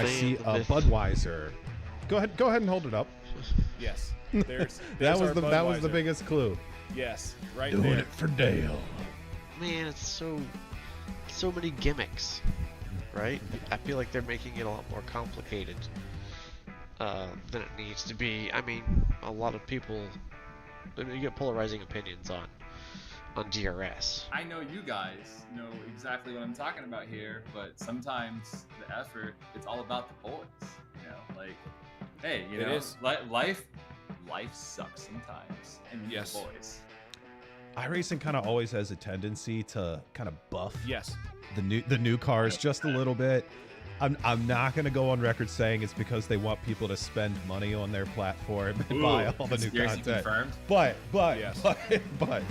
I see a Budweiser. Go ahead and hold it up. Yes. There's that was our the Budweiser. biggest clue. Yes, right Doing there. it for Dale. Man, it's so many gimmicks, right? I feel like they're making it a lot more complicated than it needs to be. I mean, a lot of people, you get polarizing opinions on DRS. I know you guys know exactly what I'm talking about here, but sometimes the effort, it's all about the boys. You know, like, hey, you It know, is. life sucks sometimes, and you Yes. the boys. iRacing kind of always has a tendency to kind of buff Yes. the new cars just a little bit. I'm not going to go on record saying it's because they want people to spend money on their platform and buy all the new Conspiracy content. confirmed. But Yes. but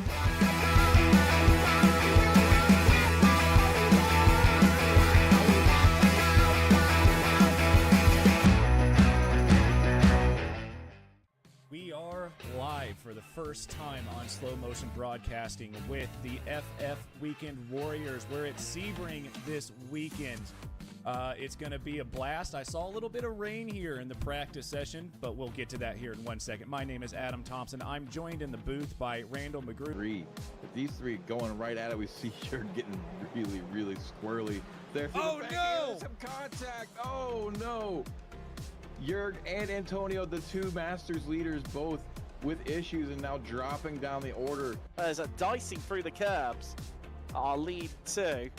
We are live for the first time on slow motion broadcasting with the FF Weekend Warriors. We're at Sebring this weekend. It's going to be a blast. I saw a little bit of rain here in the practice session, but we'll get to that here in 1 second. My name is Adam Thompson. I'm joined in the booth by Randall McGrew. With these three going right at it, we see you're getting really squirrely. There, Oh, no! Some contact. Oh no! Jurg and Antonio, the two Masters leaders, both with issues and now dropping down the order. There's a dicing through the curbs. Our lead two.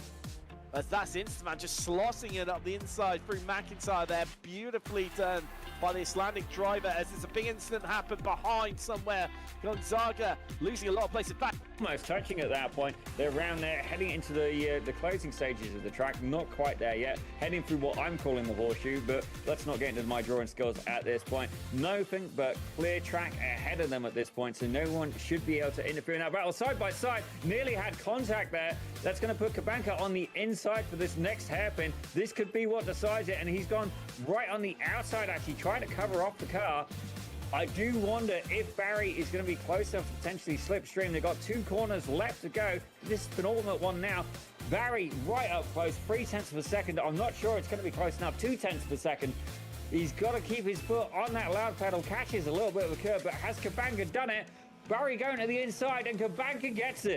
As that's Instaman just slossing it up the inside through McIntyre there. Beautifully done by the Icelandic driver as there's a big incident happened behind somewhere. Gonzaga losing a lot of places back. Almost touching at that point. They're around there, heading into the closing stages of the track. Not quite there yet. Heading through what I'm calling the horseshoe, but let's not get into my drawing skills at this point. Nothing but clear track ahead of them at this point, so no one should be able to interfere in that battle. Side by side, nearly had contact there. That's going to put Kabanka on the inside for this next hairpin. This could be what decides it, and he's gone right on the outside, actually trying to cover off the car. I do wonder if Barry is going to be close enough to potentially slipstream. They've got 2 corners left to go. This is penultimate one now. Barry right up close, 0.3 of a second. I'm not sure it's going to be close enough, 0.2 of a second. He's got to keep his foot on that loud pedal. Catches a little bit of a curve, but has Kabanka done it? Barry going to the inside, and Kabanka gets it.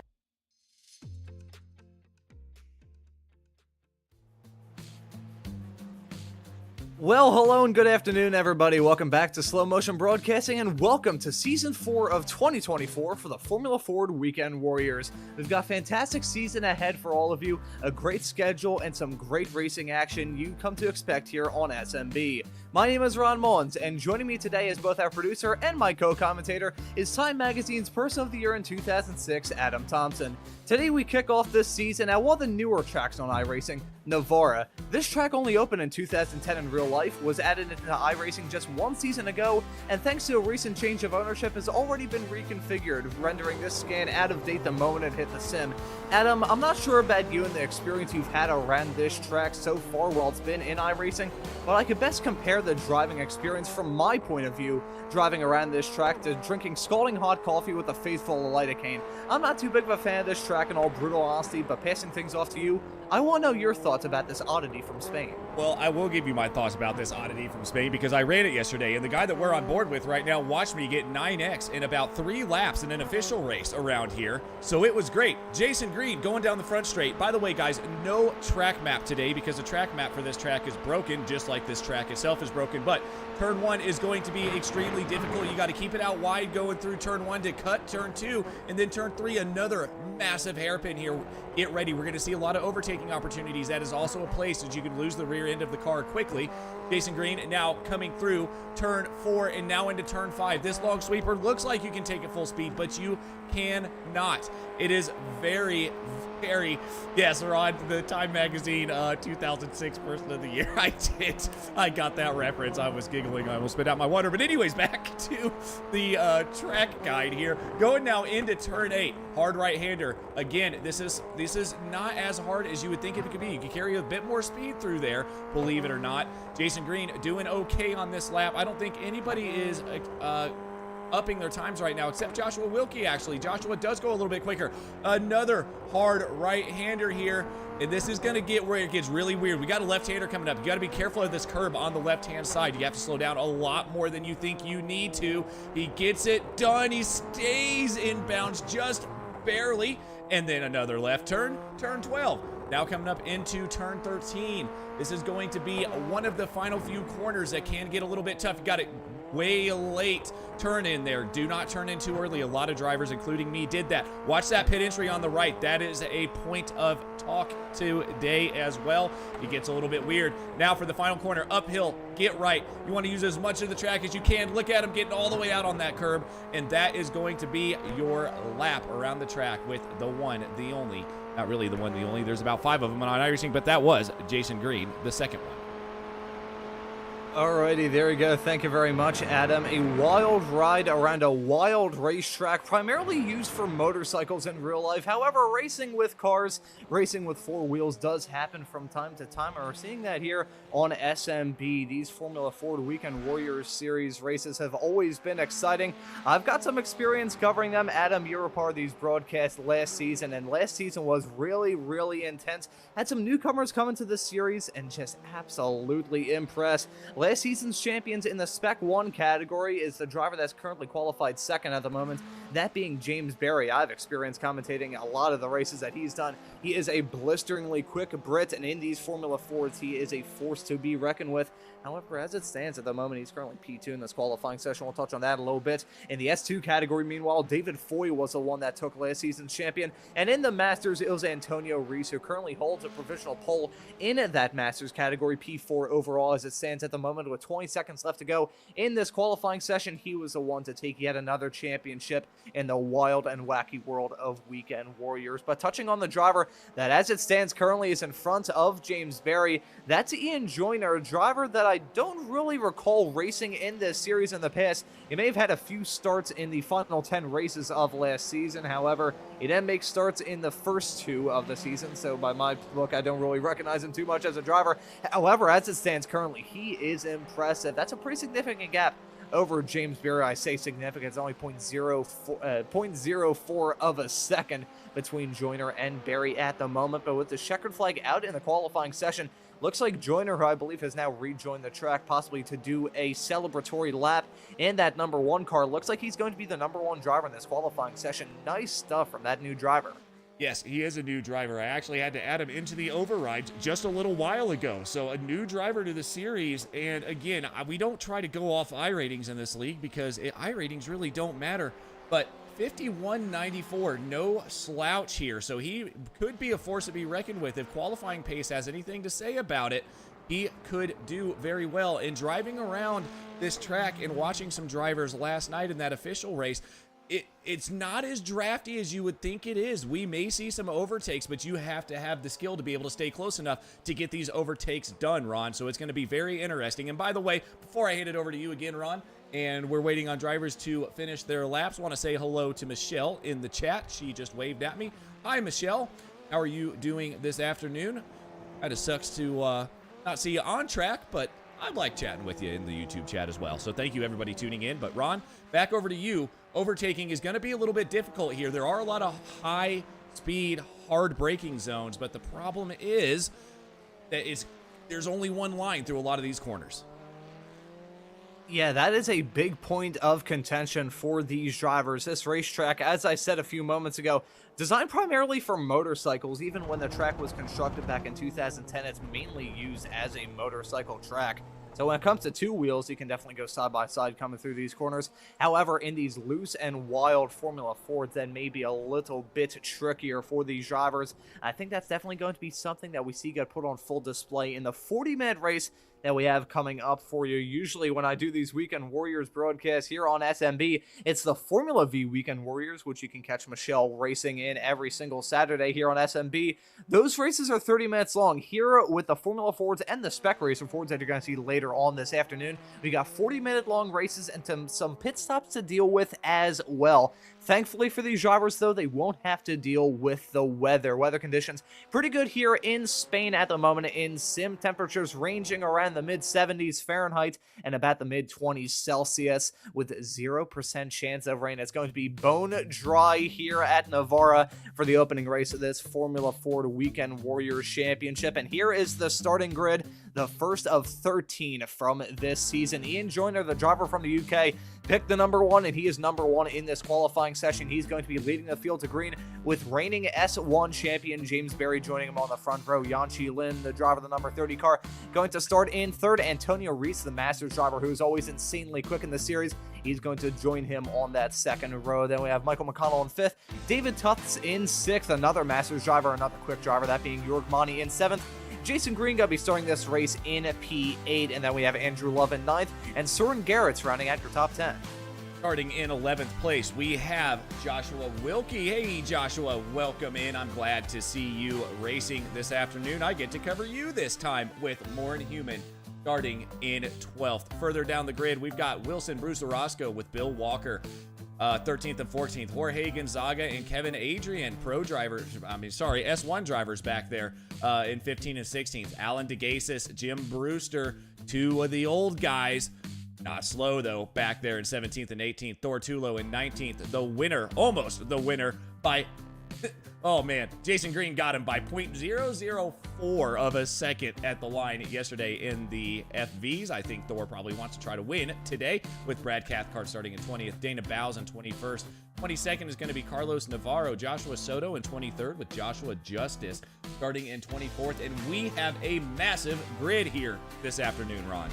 Well, hello and good afternoon, everybody. Welcome back to Slow Motion Broadcasting, and welcome to Season 4 of 2024 for the Formula Ford Weekend Warriors. We've got a fantastic season ahead for all of you, a great schedule, and some great racing action you come to expect here on SMB. My name is Ron Maunz, and joining me today as both our producer and my co-commentator is Time Magazine's Person of the Year in 2006, Adam Thompson. Today we kick off this season at one of the newer tracks on iRacing, Navarra. This track only opened in 2010 in real life, was added into iRacing just 1 season ago, and thanks to a recent change of ownership has already been reconfigured, rendering this scan out of date the moment it hit the sim. Adam, I'm not sure about you and the experience you've had around this track so far while it's been in iRacing, but I could best compare the driving experience from my point of view, driving around this track to drinking scalding hot coffee with a faithful lidocaine. I'm not too big of a fan of this track in all brutal honesty, but passing things off to you, I want to know your thoughts about this oddity from Spain. Well, I will give you my thoughts about this oddity from Spain because I ran it yesterday, and the guy that we're on board with right now watched me get 9x in about 3 laps in an official race around here, so it was great. Jason Green going down the front straight. By the way, guys, no track map today because the track map for this track is broken, just like this track itself is broken, but turn 1 is going to be extremely difficult. You got to keep it out wide going through turn 1 to cut turn 2, and then turn 3, another massive hairpin here. Get ready. We're going to see a lot of overtaking opportunities. That is also a place that you can lose the rear end of the car quickly. Jason Green now coming through turn 4 and now into turn 5. This log sweeper looks like you can take it full speed, but you cannot. It is very, yes, we're on the Time Magazine 2006 Person of the Year. I got that reference. I was giggling. I almost spit out my water. But anyways, back to the track guide here. Going now into turn 8. Hard right-hander. Again, this is not as hard as you would think it could be. You can carry a bit more speed through there, believe it or not. Jason Green doing okay on this lap. I don't think anybody is upping their times right now, except Joshua Wilkie, actually. Joshua does go a little bit quicker. Another hard right-hander here, and this is going to get where it gets really weird. We got a left-hander coming up. You got to be careful of this curb on the left-hand side. You have to slow down a lot more than you think you need to. He gets it done. He stays inbounds just barely, and then another left turn, turn 12. Now coming up into turn 13. This is going to be one of the final few corners that can get a little bit tough. You got it way late turn in there. Do not turn in too early. A lot of drivers, including me, did that. Watch that pit entry on the right. That is a point of talk today as well. It gets a little bit weird. Now for the final corner, uphill, get right. You want to use as much of the track as you can. Look at him getting all the way out on that curb, and that is going to be your lap around the track with the one, the only, not really the one, the only. There's about 5 of them on iRacing, but that was Jason Green, the second one. Alrighty, there we go. Thank you very much, Adam. A wild ride around a wild racetrack, primarily used for motorcycles in real life. However, racing with cars, racing with 4 wheels does happen from time to time. And we're seeing that here on SMB. These Formula Ford Weekend Warriors Series races have always been exciting. I've got some experience covering them. Adam, you were part of these broadcasts last season, and last season was really, really intense. Had some newcomers come into the series and just absolutely impressed. Last season's champions in the Spec 1 category is the driver that's currently qualified second at the moment, that being James Berry. I've experienced commentating a lot of the races that he's done. He is a blisteringly quick Brit, and in these Formula Fords, he is a force to be reckoned with. However, as it stands at the moment, he's currently P2 in this qualifying session. We'll touch on that a little bit. In the S2 category, meanwhile, David Foy was the one that took last season's champion. And in the Masters, it was Antonio Reese, who currently holds a provisional pole in that Masters category, P4 overall as it stands at the moment. With 20 seconds left to go in this qualifying session, he was the one to take yet another championship in the wild and wacky world of Weekend Warriors. But touching on the driver that, as it stands currently, is in front of James Berry, that's Ian Joyner, a driver that I don't really recall racing in this series in the past. He may have had a few starts in the final 10 races of last season. However, he didn't make starts in the first 2 of the season, so by my book, I don't really recognize him too much as a driver. However, as it stands currently, he is impressive. That's a pretty significant gap over James Berry. I say significant, it's only 0.04 of a second between Joyner and Berry at the moment. But with the checkered flag out in the qualifying session, looks like Joyner, who I believe has now rejoined the track, possibly to do a celebratory lap in that number 1 car. Looks like he's going to be the number 1 driver in this qualifying session. Nice stuff from that new driver. Yes, he is a new driver. I actually had to add him into the override just a little while ago. So a new driver to the series. And again, we don't try to go off iRatings in this league because iRatings really don't matter. But 51.94, no slouch here. So he could be a force to be reckoned with. If qualifying pace has anything to say about it, he could do very well. In driving around this track and watching some drivers last night in that official race, it's not as drafty as you would think it is. We may see some overtakes, but you have to have the skill to be able to stay close enough to get these overtakes done, Ron. So it's going to be very interesting. And by the way, before I hand it over to you again, Ron, and we're waiting on drivers to finish their laps, I want to say hello to Michelle in the chat. She just waved at me. Hi, Michelle. How are you doing this afternoon? Kind of sucks to not see you on track, but I like chatting with you in the YouTube chat as well. So thank you, everybody, tuning in. But Ron, back over to you. Overtaking is going to be a little bit difficult here. There are a lot of high-speed, hard braking zones, but the problem is that there's only one line through a lot of these corners. Yeah, that is a big point of contention for these drivers. This racetrack, as I said a few moments ago, designed primarily for motorcycles. Even when the track was constructed back in 2010, it's mainly used as a motorcycle track. So when it comes to 2 wheels, you can definitely go side by side coming through these corners. However, in these loose and wild Formula Fords, that may be a little bit trickier for these drivers. I think that's definitely going to be something that we see get put on full display in the 40-minute race that we have coming up for you. Usually when I do these Weekend Warriors broadcasts here on SMB, it's the Formula V Weekend Warriors, which you can catch Michelle racing in every single Saturday here on SMB. Those races are 30 minutes long. Here with the Formula Fords and the Spec Racer Fords that you're going to see later on this afternoon, we got 40-minute long races and some pit stops to deal with as well. Thankfully for these drivers, though, they won't have to deal with the weather. Weather conditions pretty good here in Spain at the moment, in sim temperatures ranging around in the mid-70s Fahrenheit and about the mid-20s Celsius with 0% chance of rain. It's going to be bone dry here at Navarra for the opening race of this Formula Ford Weekend Warriors Championship. And here is the starting grid, the first of 13 from this season. Ian Joyner, the driver from the UK, picked the number 1, and he is number 1 in this qualifying session. He's going to be leading the field to green with reigning S1 champion James Berry joining him on the front row. Yanqi Lin, the driver of the number 30 car, going to start in third. Antonio Reese, the Masters driver, who is always insanely quick in the series, he's going to join him on that second row. Then we have Michael McConnell in fifth, David Tufts in sixth, another Masters driver, another quick driver, that being Jorg Mani in seventh. Jason Green going to be starting this race in P8, and then we have Andrew Love in ninth, and Soren Garrett's rounding out your top 10. Starting in 11th place, we have Joshua Wilkie. Hey, Joshua, welcome in. I'm glad to see you racing this afternoon. I get to cover you this time with More Than Human. Starting in 12th. Further down the grid, we've got Wilson Bruce Orozco with Bill Walker. 13th and 14th, Jorge Gonzaga and Kevin Adrian, S1 drivers back there in 15th and 16th. Alan DeGasis, Jim Brewster, two of the old guys. Not slow, though, back there in 17th and 18th. Thor Tulo in 19th. The winner, almost the winner, by... Oh, man. Jason Green got him by 0.004 of a second at the line yesterday in the FVs. I think Thor probably wants to try to win today with Brad Cathcart starting in 20th. Dana Bowes in 21st. 22nd is going to be Carlos Navarro. Joshua Soto in 23rd with Joshua Justice starting in 24th. And we have a massive grid here this afternoon, Ron.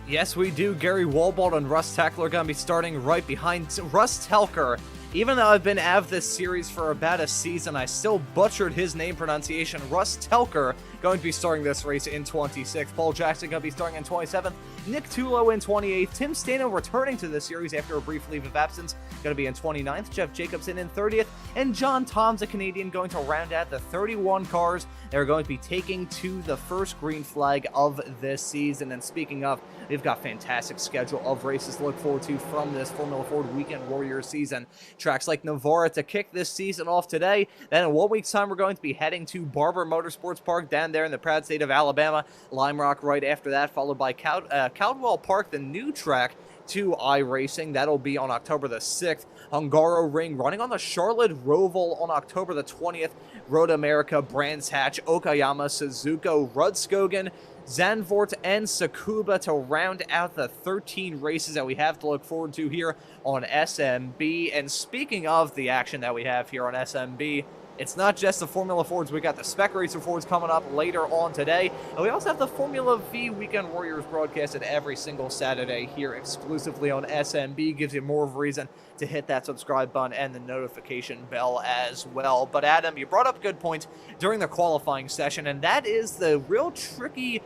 Yes, we do. Gary Walbald and Russ Telker are going to be starting right behind Russ Telker. Even though I've been out of this series for about a season, I still butchered his name pronunciation. Russ Telker going to be starting this race in 26th. Paul Jackson going to be starting in 27th. Nick Tulo in 28th. Tim Stano returning to the series after a brief leave of absence, going to be in 29th. Jeff Jacobson in 30th. And John Toms, a Canadian, going to round out the 31 cars they're going to be taking to the first green flag of this season. And speaking of, we've got a fantastic schedule of races to look forward to from this Formula Ford Weekend Warriors season. Tracks like Navarra to kick this season off today. Then in 1 week's time, we're going to be heading to Barber Motorsports Park down there in the proud state of Alabama. Lime Rock right after that, followed by Caldwell Park, the new track to iRacing. That'll be on October the 6th. Hungaro Ring running on the Charlotte Roval on October the 20th. Road America, Brands Hatch, Okayama, Suzuka, Rudskogen, Zandvoort, and Tsukuba to round out the 13 races that we have to look forward to here on SMB. And speaking of the action that we have here on SMB, it's not just the Formula Fords. We got the Spec Racer Fords coming up later on today. And we also have the Formula V Weekend Warriors broadcasted every single Saturday here exclusively on SMB. Gives you more of a reason to hit that subscribe button and the notification bell as well. But Adam, you brought up a good point during the qualifying session, and that is the real tricky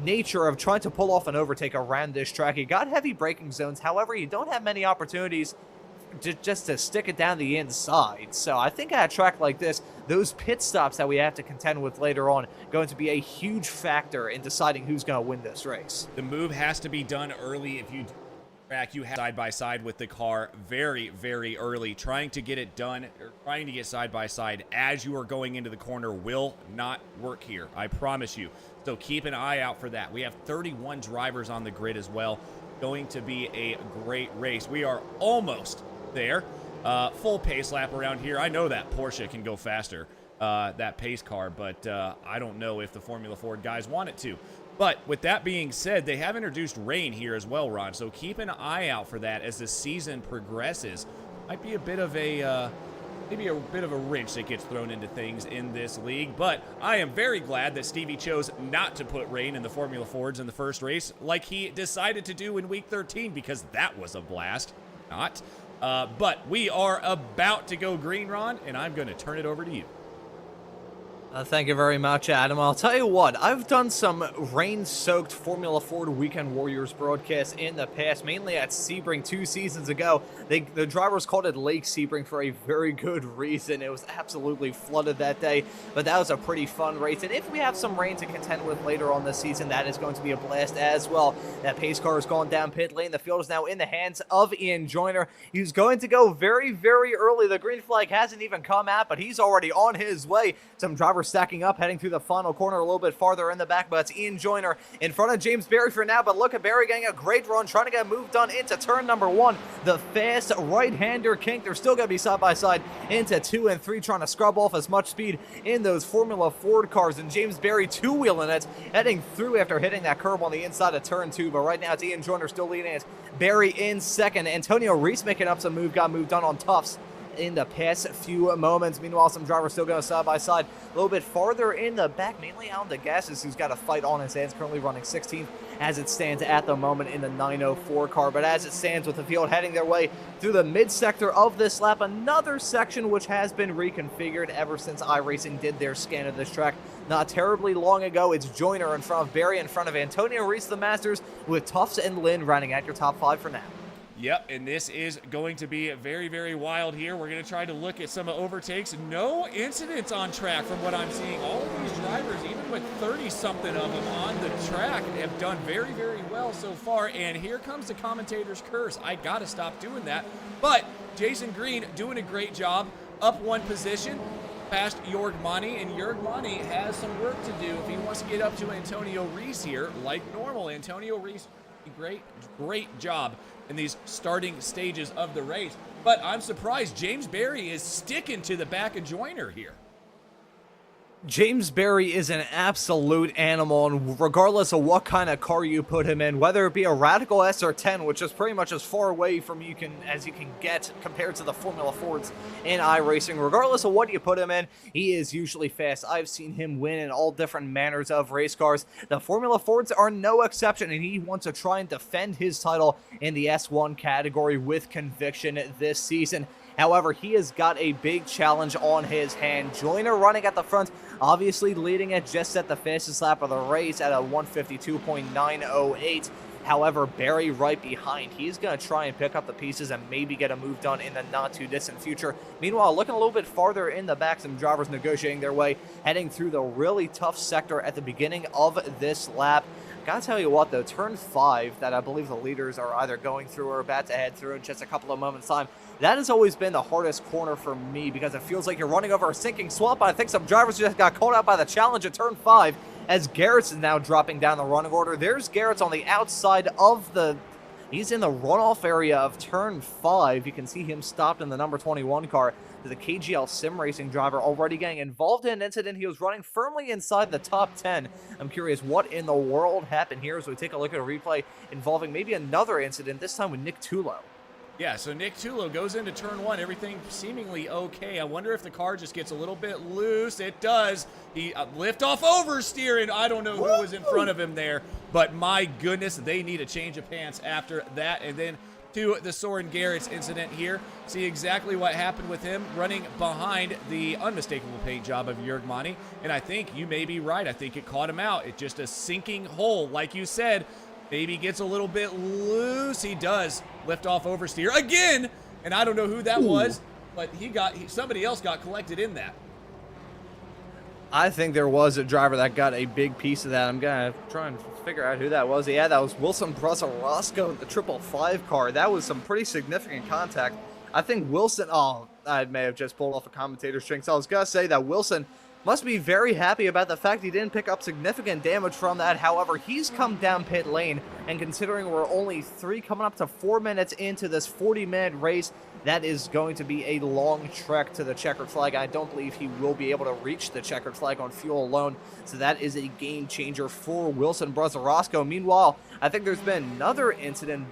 nature of trying to pull off an overtake around this track. You got heavy braking zones, however, you don't have many opportunities just to stick it down the inside. So I think at a track like this, those pit stops that we have to contend with later on going to be a huge factor in deciding who's going to win this race. The move has to be done early. If you track, you have side by side with the car very, very early. Trying to get it done, or trying to get side by side as you are going into the corner will not work here. I promise you. So keep an eye out for that. We have 31 drivers on the grid as well. Going to be a great race. We are almost there. Full pace lap around here. I know that Porsche can go faster, that pace car, but I don't know if the Formula Ford guys want it to. But with that being said, they have introduced rain here as well, Ron, so keep an eye out for that as the season progresses. Might be a bit of a maybe a bit of a wrench that gets thrown into things in this league, but I am very glad that Stevie chose not to put rain in the Formula Fords in the first race like he decided to do in week 13, because that was a blast. Not. But we are about to go green, Ron, and I'm going to turn it over to you. Thank you very much, Adam. I'll tell you what, I've done some rain-soaked Formula Ford Weekend Warriors broadcasts in the past, mainly at Sebring 2 seasons ago. The drivers called it Lake Sebring for a very good reason. It was absolutely flooded that day, but that was a pretty fun race. And if we have some rain to contend with later on this season, that is going to be a blast as well. That pace car has gone down pit lane. The field is now in the hands of Ian Joyner. He's going to go very, very early. The green flag hasn't even come out, but he's already on his way. Some drivers drivers stacking up, heading through the final corner a little bit farther in the back, but it's Ian Joyner in front of James Berry for now. But look at Berry getting a great run, trying to get a move done into turn number 1. The fast right-hander kink. They're still going to be side by side into 2 and 3, trying to scrub off as much speed in those Formula Ford cars. And James Berry two-wheeling it, heading through after hitting that curb on the inside of turn 2. But right now it's Ian Joyner still leading it. Berry in second. Antonio Reese making up some move, got moved done on Tufts in the past few moments. Meanwhile, some drivers still going side by side a little bit farther in the back, mainly Alan DeGassis, who's got a fight on his hands, currently running 16th as it stands at the moment in the 904 car. But as it stands, with the field heading their way through the mid-sector of this lap, another section which has been reconfigured ever since iRacing did their scan of this track not terribly long ago. It's Joyner in front of Berry, in front of Antonio Reese, the Masters, with Tufts and Lynn running at your top 5 for now. Yep, and this is going to be very, very wild here. We're going to try to look at some overtakes. No incidents on track from what I'm seeing. All of these drivers, even with 30-something of them on the track, have done very, very well so far. And here comes the commentator's curse. I got to stop doing that. But Jason Green doing a great job, up 1 position, past Jörg Mani, and Jörg Mani has some work to do if he wants to get up to Antonio Reese here like normal. Antonio Reese, great job in these starting stages of the race. But I'm surprised James Berry is sticking to the back of Joyner here. James Berry is an absolute animal, and regardless of what kind of car you put him in, whether it be a Radical SR10, which is pretty much as far away from as you can get compared to the Formula Fords in iRacing, regardless of what you put him in, he is usually fast. I've seen him win in all different manners of race cars. The Formula Fords are no exception, and he wants to try and defend his title in the S1 category with conviction this season. However, he has got a big challenge on his hand. Joyner running at the front, obviously leading it just at the fastest lap of the race at a 152.908. However, Berry right behind. He's going to try and pick up the pieces and maybe get a move done in the not-too-distant future. Meanwhile, looking a little bit farther in the back, some drivers negotiating their way, heading through the really tough sector at the beginning of this lap. Gotta tell you what, though, turn 5 that I believe the leaders are either going through or about to head through in just a couple of moments' time, that has always been the hardest corner for me because it feels like you're running over a sinking swamp. I think some drivers just got caught out by the challenge at turn 5 as Garrett's is now dropping down the running order. There's Garrett's on the outside of he's in the runoff area of turn 5. You can see him stopped in the number 21 car. The KGL sim racing driver already getting involved in an incident. He was running firmly inside the top 10. I'm curious what in the world happened here as we take a look at a replay involving maybe another incident, this time with Nick Tulo. Yeah, so Nick Tulo goes into turn 1, everything seemingly okay. I wonder if the car just gets a little bit loose. It does. He lift off oversteering. I don't know who was in front of him there, but my goodness, they need a change of pants after that. And then to the Soren Garrett's incident here. See exactly what happened with him running behind the unmistakable paint job of Jörg Mani. And I think you may be right. I think it caught him out. It's just a sinking hole. Like you said, maybe gets a little bit loose. He does lift off oversteer again. And I don't know who that was, but somebody else got collected in that. I think there was a driver that got a big piece of that. I'm going to try and figure out who that was. Yeah, that was Wilson Brasarosco in the 555 car. That was some pretty significant contact. I think Wilson, I may have just pulled off a commentator's string. So I was going to say that Wilson must be very happy about the fact he didn't pick up significant damage from that. However, he's come down pit lane, and considering we're only coming up to 4 minutes into this 40-minute race, that is going to be a long trek to the checkered flag. I don't believe he will be able to reach the checkered flag on fuel alone, so that is a game changer for Wilson Brasarosco. Meanwhile, I think there's been another incident.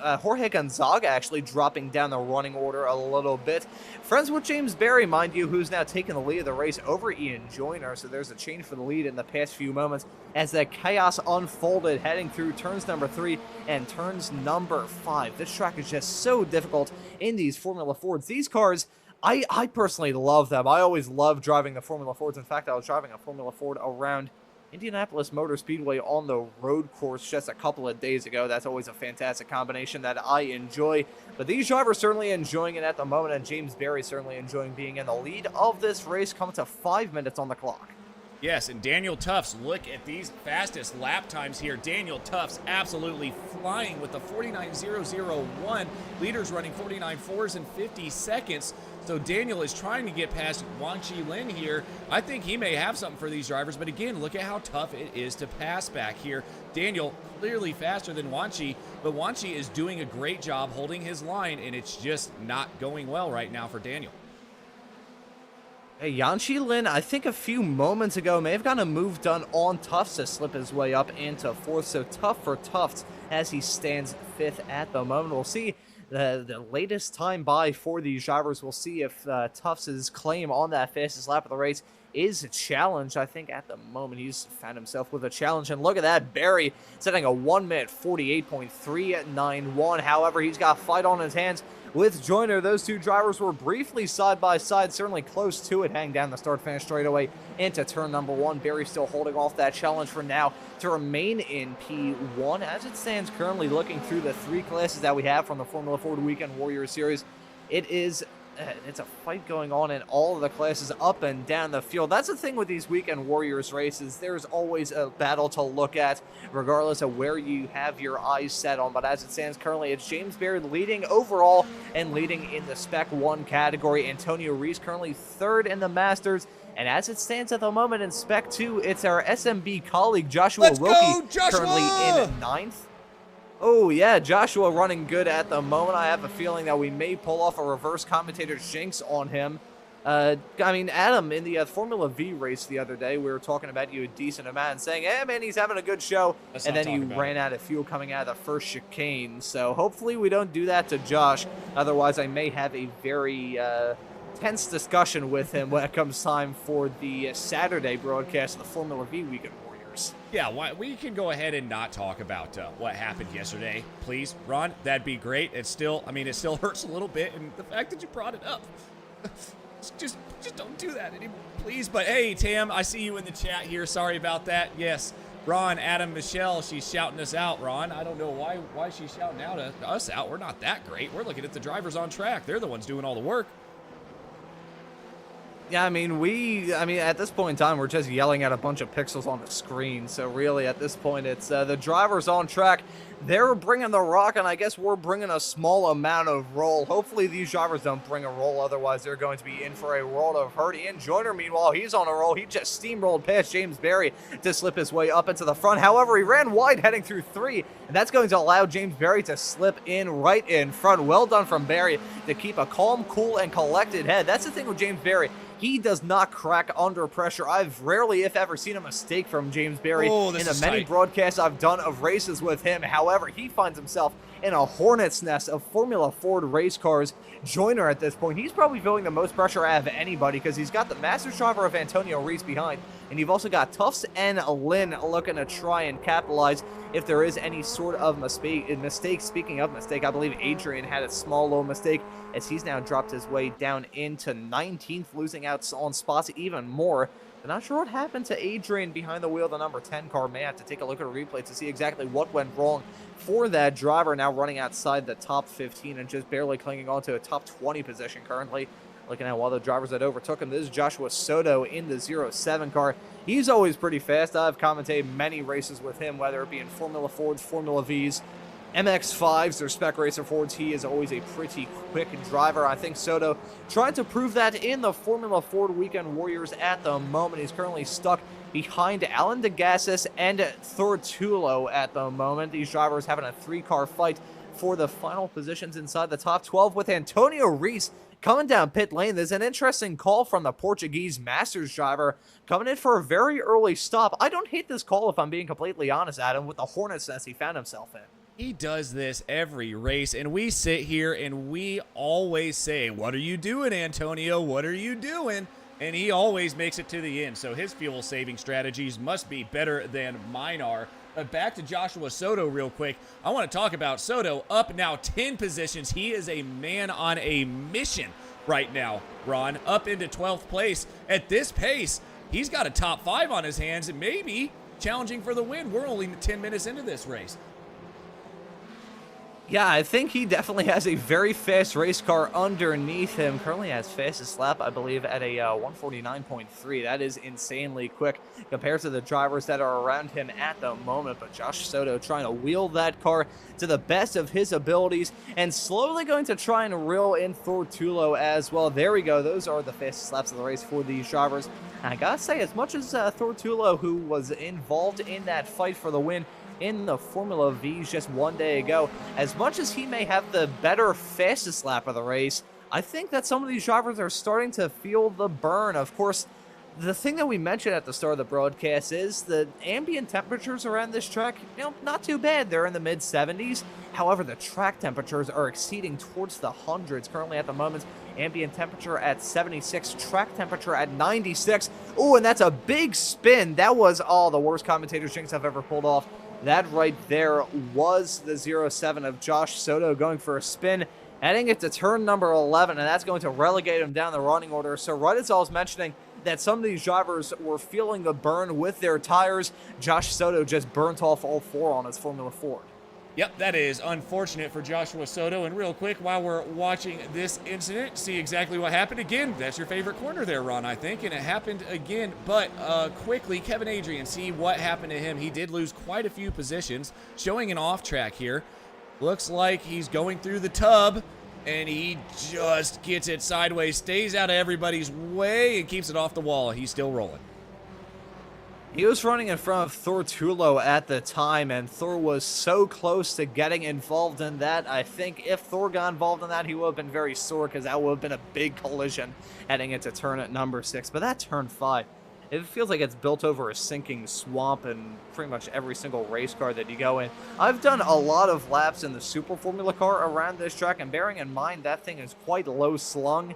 Jorge Gonzaga actually dropping down the running order a little bit. Friends with James Berry, mind you, who's now taking the lead of the race over Ian Joyner, so there's a change for the lead in the past few moments as the chaos unfolded heading through turns number 3 and turns number 5. This track is just so difficult in these Formula Fords. These cars, I personally love them. I always love driving the Formula Fords. In fact, I was driving a Formula Ford around Indianapolis Motor Speedway on the road course just a couple of days ago. That's always a fantastic combination that I enjoy. But these drivers certainly enjoying it at the moment, and James Berry certainly enjoying being in the lead of this race, coming to 5 minutes on the clock. Yes, and Daniel Tufts, look at these fastest lap times here. Daniel Tufts absolutely flying with the 49.001. Leaders running 49.4s in 50 seconds. So Daniel is trying to get past Wang Chi Lin here. I think he may have something for these drivers, but again, look at how tough it is to pass back here. Daniel clearly faster than Wang Chi, but Wang Chi is doing a great job holding his line, and it's just not going well right now for Daniel. Hey, Yanqi Lin, I think a few moments ago, may have gotten a move done on Tufts to slip his way up into 4th, so tough for Tufts as he stands 5th at the moment. We'll see the latest time by for these drivers. We'll see if Tufts' claim on that fastest lap of the race is challenged. I think at the moment he's found himself with a challenge, and look at that, Barry setting a 1 minute 48.391. However, he's got a fight on his hands with Joyner. Those two drivers were briefly side by side, certainly close to it, heading down the start finish straightaway into turn number 1. Barry still holding off that challenge for now to remain in P1. As it stands currently, looking through the 3 classes that we have from the Formula Ford Weekend Warriors Series, it's a fight going on in all of the classes up and down the field. That's the thing with these Weekend Warriors races. There's always a battle to look at, regardless of where you have your eyes set on. But as it stands currently, it's James Baird leading overall and leading in the Spec 1 category. Antonio Reese currently 3rd in the Masters. And as it stands at the moment in Spec 2, it's our SMB colleague Joshua Wilkie currently in 9th. Oh, yeah, Joshua running good at the moment. I have a feeling that we may pull off a reverse commentator's jinx on him. I mean, Adam, in the Formula V race the other day, we were talking about you a decent amount and saying, hey, man, he's having a good show. And then you ran out of fuel coming out of the first chicane. So hopefully we don't do that to Josh. Otherwise, I may have a very tense discussion with him when it comes time for the Saturday broadcast of the Formula V Weekend Warriors. Yeah, we can go ahead and not talk about what happened yesterday, please, Ron. That'd be great. It still hurts a little bit, and the fact that you brought it up, just don't do that anymore, please. But hey, Tam, I see you in the chat here. Sorry about that. Yes, Ron, Adam, Michelle, she's shouting us out. Ron, I don't know why she's shouting us out. We're not that great. We're looking at the drivers on track. They're the ones doing all the work. Yeah, I mean, at this point in time, we're just yelling at a bunch of pixels on the screen. So really, at this point, it's the drivers on track. They're bringing the rock, and I guess we're bringing a small amount of roll. Hopefully, these drivers don't bring a roll. Otherwise, they're going to be in for a world of hurt. Ian Joyner, meanwhile, he's on a roll. He just steamrolled past James Barry to slip his way up into the front. However, he ran wide heading through 3, and that's going to allow James Barry to slip in right in front. Well done from Barry to keep a calm, cool, and collected head. That's the thing with James Barry. He does not crack under pressure. I've rarely, if ever, seen a mistake from James Barry in the many broadcasts I've done of races with him. However, he finds himself in a hornet's nest of Formula Ford race cars. Joyner at this point, he's probably feeling the most pressure out of anybody because he's got the Masters driver of Antonio Reese behind, and you've also got Tufts and Lin looking to try and capitalize if there is any sort of mistake. Speaking of mistake, I believe Adrian had a small little mistake as he's now dropped his way down into 19th, losing out on spots even more. I'm not sure what happened to Adrian behind the wheel of the number 10 car. May have to take a look at a replay to see exactly what went wrong for that driver, now running outside the top 15 and just barely clinging on to a top 20 position currently. Looking at one of the drivers that overtook him, this is Joshua Soto in the 07 car. He's always pretty fast. I've commentated many races with him, whether it be in Formula Fords, Formula Vs, MX-5s, or Spec Racer Fords. He is always a pretty quick driver. I think Soto trying to prove that in the Formula Ford Weekend Warriors at the moment. He's currently stuck behind Alan DeGassis and Thortulo at the moment. These drivers having a 3-car fight for the final positions inside the top 12 with Antonio Reese coming down pit lane. There's an interesting call from the Portuguese Masters driver coming in for a very early stop. I don't hate this call if I'm being completely honest, Adam, with the hornet's nest he found himself in. He does this every race, and we sit here and we always say, what are you doing, Antonio? What are you doing? And he always makes it to the end, so his fuel-saving strategies must be better than mine are. But back to Joshua Soto real quick. I want to talk about Soto, up now 10 positions. He is a man on a mission right now, Ron, up into 12th place. At this pace, he's got a top 5 on his hands and maybe challenging for the win. We're only 10 minutes into this race. Yeah, I think he definitely has a very fast race car underneath him. Currently has fastest lap, I believe, at a 149.3. That is insanely quick compared to the drivers that are around him at the moment. But Josh Soto trying to wheel that car to the best of his abilities and slowly going to try and reel in Thor Tulo as well. There we go. Those are the fastest laps of the race for these drivers. And I gotta say, as much as Thor Tulo, who was involved in that fight for the win in the Formula V's just one day ago, as much as he may have the better fastest lap of the race, I think that some of these drivers are starting to feel the burn. Of course, the thing that we mentioned at the start of the broadcast is the ambient temperatures around this track, not too bad. They're in the mid 70s. However, the track temperatures are exceeding towards the hundreds. Currently at the moment, ambient temperature at 76, track temperature at 96. Oh, and that's a big spin. That was the worst commentator's jinx I've ever pulled off. That right there was the 0-7 of Josh Soto going for a spin, heading it to turn number 11, and that's going to relegate him down the running order. So right as I was mentioning that some of these drivers were feeling the burn with their tires, Josh Soto just burnt off all four on his Formula Ford. Yep, that is unfortunate for Joshua Soto. And real quick, while we're watching this incident, see exactly what happened. Again, that's your favorite corner there, Ron, I think. And it happened again. But quickly, Kevin Adrian, see what happened to him. He did lose quite a few positions, showing an off track here. Looks like he's going through the tub, and he just gets it sideways, stays out of everybody's way, and keeps it off the wall. He's still rolling. He was running in front of Thor Tulo at the time, and Thor was so close to getting involved in that. I think if Thor got involved in that, he would have been very sore, because that would have been a big collision heading into turn at number 6. But that turn 5, it feels like it's built over a sinking swamp in pretty much every single race car that you go in. I've done a lot of laps in the Super Formula car around this track, and bearing in mind that thing is quite low slung,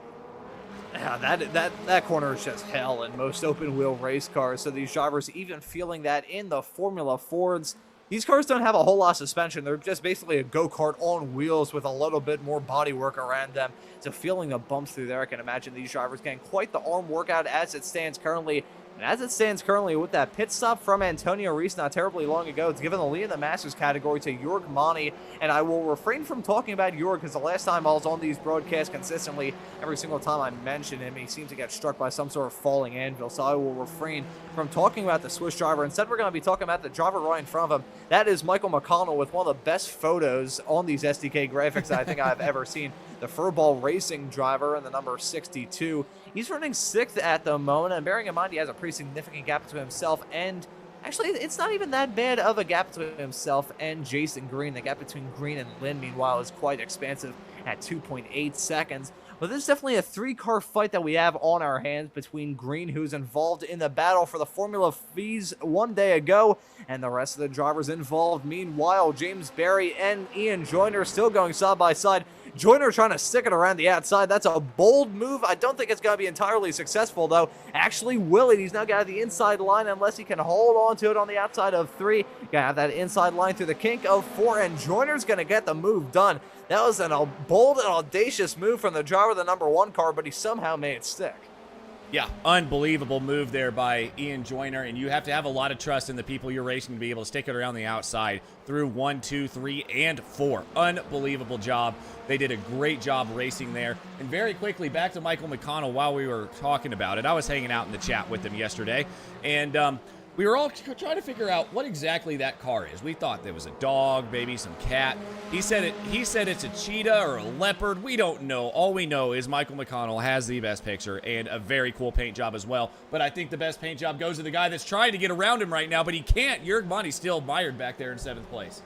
yeah, that corner is just hell in most open-wheel race cars. So these drivers even feeling that in the Formula Fords. These cars don't have a whole lot of suspension. They're just basically a go-kart on wheels with a little bit more bodywork around them. So feeling the bumps through there, I can imagine these drivers getting quite the arm workout as it stands currently. And as it stands currently, with that pit stop from Antonio Reese not terribly long ago, it's given the lead in the Masters category to Jorg Mani. And I will refrain from talking about Jorg, because the last time I was on these broadcasts consistently, every single time I mentioned him, he seemed to get struck by some sort of falling anvil. So I will refrain from talking about the Swiss driver. Instead, we're going to be talking about the driver right in front of him. That is Michael McConnell, with one of the best photos on these SDK graphics that I think I've ever seen. The Furball Racing driver in the number 62. He's running 6th at the moment, and bearing in mind he has a pretty significant gap between himself and... Actually, it's not even that bad of a gap between himself and Jason Green. The gap between Green and Lynn, meanwhile, is quite expansive at 2.8 seconds. But this is definitely a 3-car fight that we have on our hands between Green, who's involved in the battle for the Formula V's one day ago, and the rest of the drivers involved. Meanwhile, James Barry and Ian Joyner still going side by side. Joyner trying to stick it around the outside. That's a bold move. I don't think it's going to be entirely successful, though. Actually, will it? He's now got the inside line unless he can hold on to it on the outside of 3. Going to have that inside line through the kink of 4, and Joyner's going to get the move done. That was a bold and audacious move from the driver of the number 1 car, but he somehow made it stick. Yeah, unbelievable move there by Ian Joyner, and you have to have a lot of trust in the people you're racing to be able to stick it around the outside through 1, 2, 3, and 4. Unbelievable job. They did a great job racing there. And very quickly, back to Michael McConnell while we were talking about it. I was hanging out in the chat with him yesterday, and we were all trying to figure out what exactly that car is. We thought there was a dog, maybe some cat. He said it's a cheetah or a leopard. We don't know. All we know is Michael McConnell has the best picture and a very cool paint job as well. But I think the best paint job goes to the guy that's trying to get around him right now, but he can't. Jorg Mani's still mired back there in 7th place.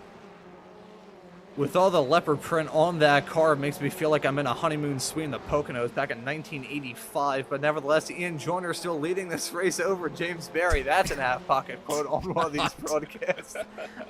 With all the leopard print on that car, it makes me feel like I'm in a honeymoon suite in the Poconos back in 1985. But nevertheless, Ian Joyner still leading this race over James Barry. That's an half-pocket quote on one of these broadcasts.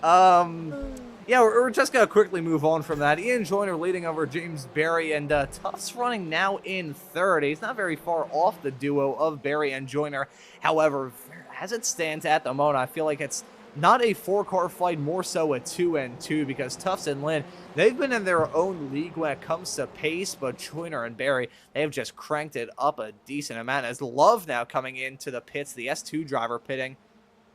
Yeah, we're just going to quickly move on from that. Ian Joyner leading over James Barry, and Tufts running now in 3rd. He's not very far off the duo of Barry and Joyner. However, as it stands at the moment, I feel like it's not a 4-car fight, more so a 2 and 2, because Tufts and Lynn, they've been in their own league when it comes to pace, but Joyner and Barry, they have just cranked it up a decent amount. As Love now coming into the pits, the S2 driver pitting.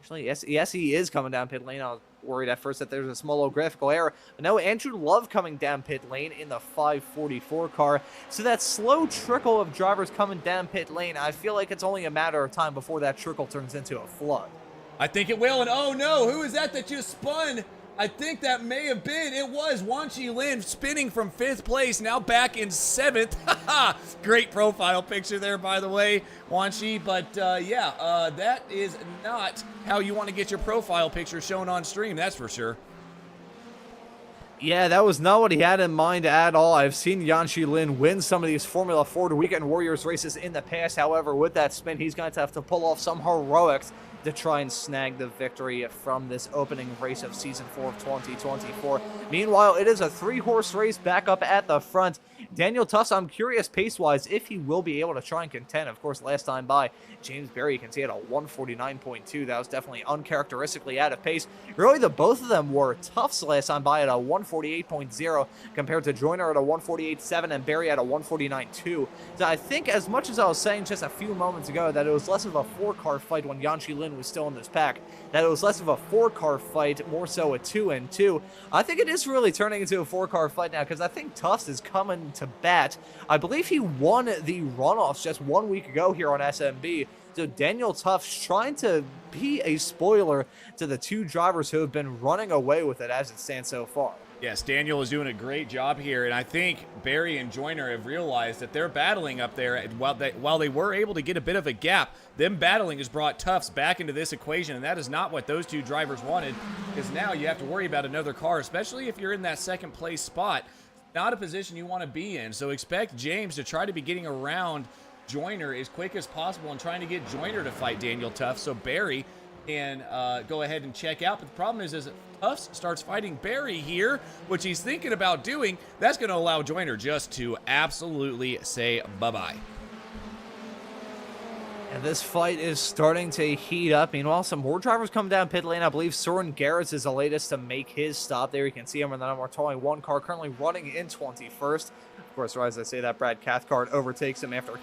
Actually, yes, he is coming down pit lane. I was worried at first that there's a small little graphical error. But no, Andrew Love coming down pit lane in the 544 car. So that slow trickle of drivers coming down pit lane, I feel like it's only a matter of time before that trickle turns into a flood. I think it will, and oh no, who is that just spun? I think that may have been, it was Wanchi Lin spinning from 5th place, now back in 7th. Great profile picture there, by the way, Wanchi. But that is not how you want to get your profile picture shown on stream, that's for sure. Yeah, that was not what he had in mind at all. I've seen Yanchi Lin win some of these Formula Ford Weekend Warriors races in the past. However, with that spin, he's going to have to pull off some heroics to try and snag the victory from this opening race of Season 4 of 2024. Meanwhile, it is a 3-horse race back up at the front. Daniel Tuss, I'm curious pace-wise if he will be able to try and contend. Of course, last time by, James Berry, you can see at a 149.2. That was definitely uncharacteristically out of pace. Really, the both of them were Tuffs last time by at a 148.0 compared to Joyner at a 148.7 and Berry at a 149.2. So I think, as much as I was saying just a few moments ago that it was less of a 4-car fight when Yanchi Lin was still in this pack, that it was less of a 4-car fight, more so a 2 and 2. I think it is really turning into a 4-car fight now because I think Tuss is coming to bat. I believe he won the runoffs just 1 week ago here on SMB. So Daniel Tuff's trying to be a spoiler to the 2 drivers who have been running away with it as it stands so far. Yes, Daniel is doing a great job here, and I think Barry and Joyner have realized that they're battling up there. And while they were able to get a bit of a gap, them battling has brought Tuffs back into this equation, and that is not what those 2 drivers wanted, because now you have to worry about another car, especially if you're in that 2nd place spot. Not a position you want to be in, so expect James to try to be getting around Joyner as quick as possible and trying to get Joyner to fight Daniel Tuff so Barry can go ahead and check out. But the problem is Tuffs starts fighting Barry here, which he's thinking about doing. That's going to allow Joyner just to absolutely say bye-bye. And this fight is starting to heat up. Meanwhile, some more drivers come down pit lane. I believe Soren Garrett is the latest to make his stop. There you can see him in the number 21 car, currently running in 21st. Of course, as I say that, Brad Cathcart overtakes him after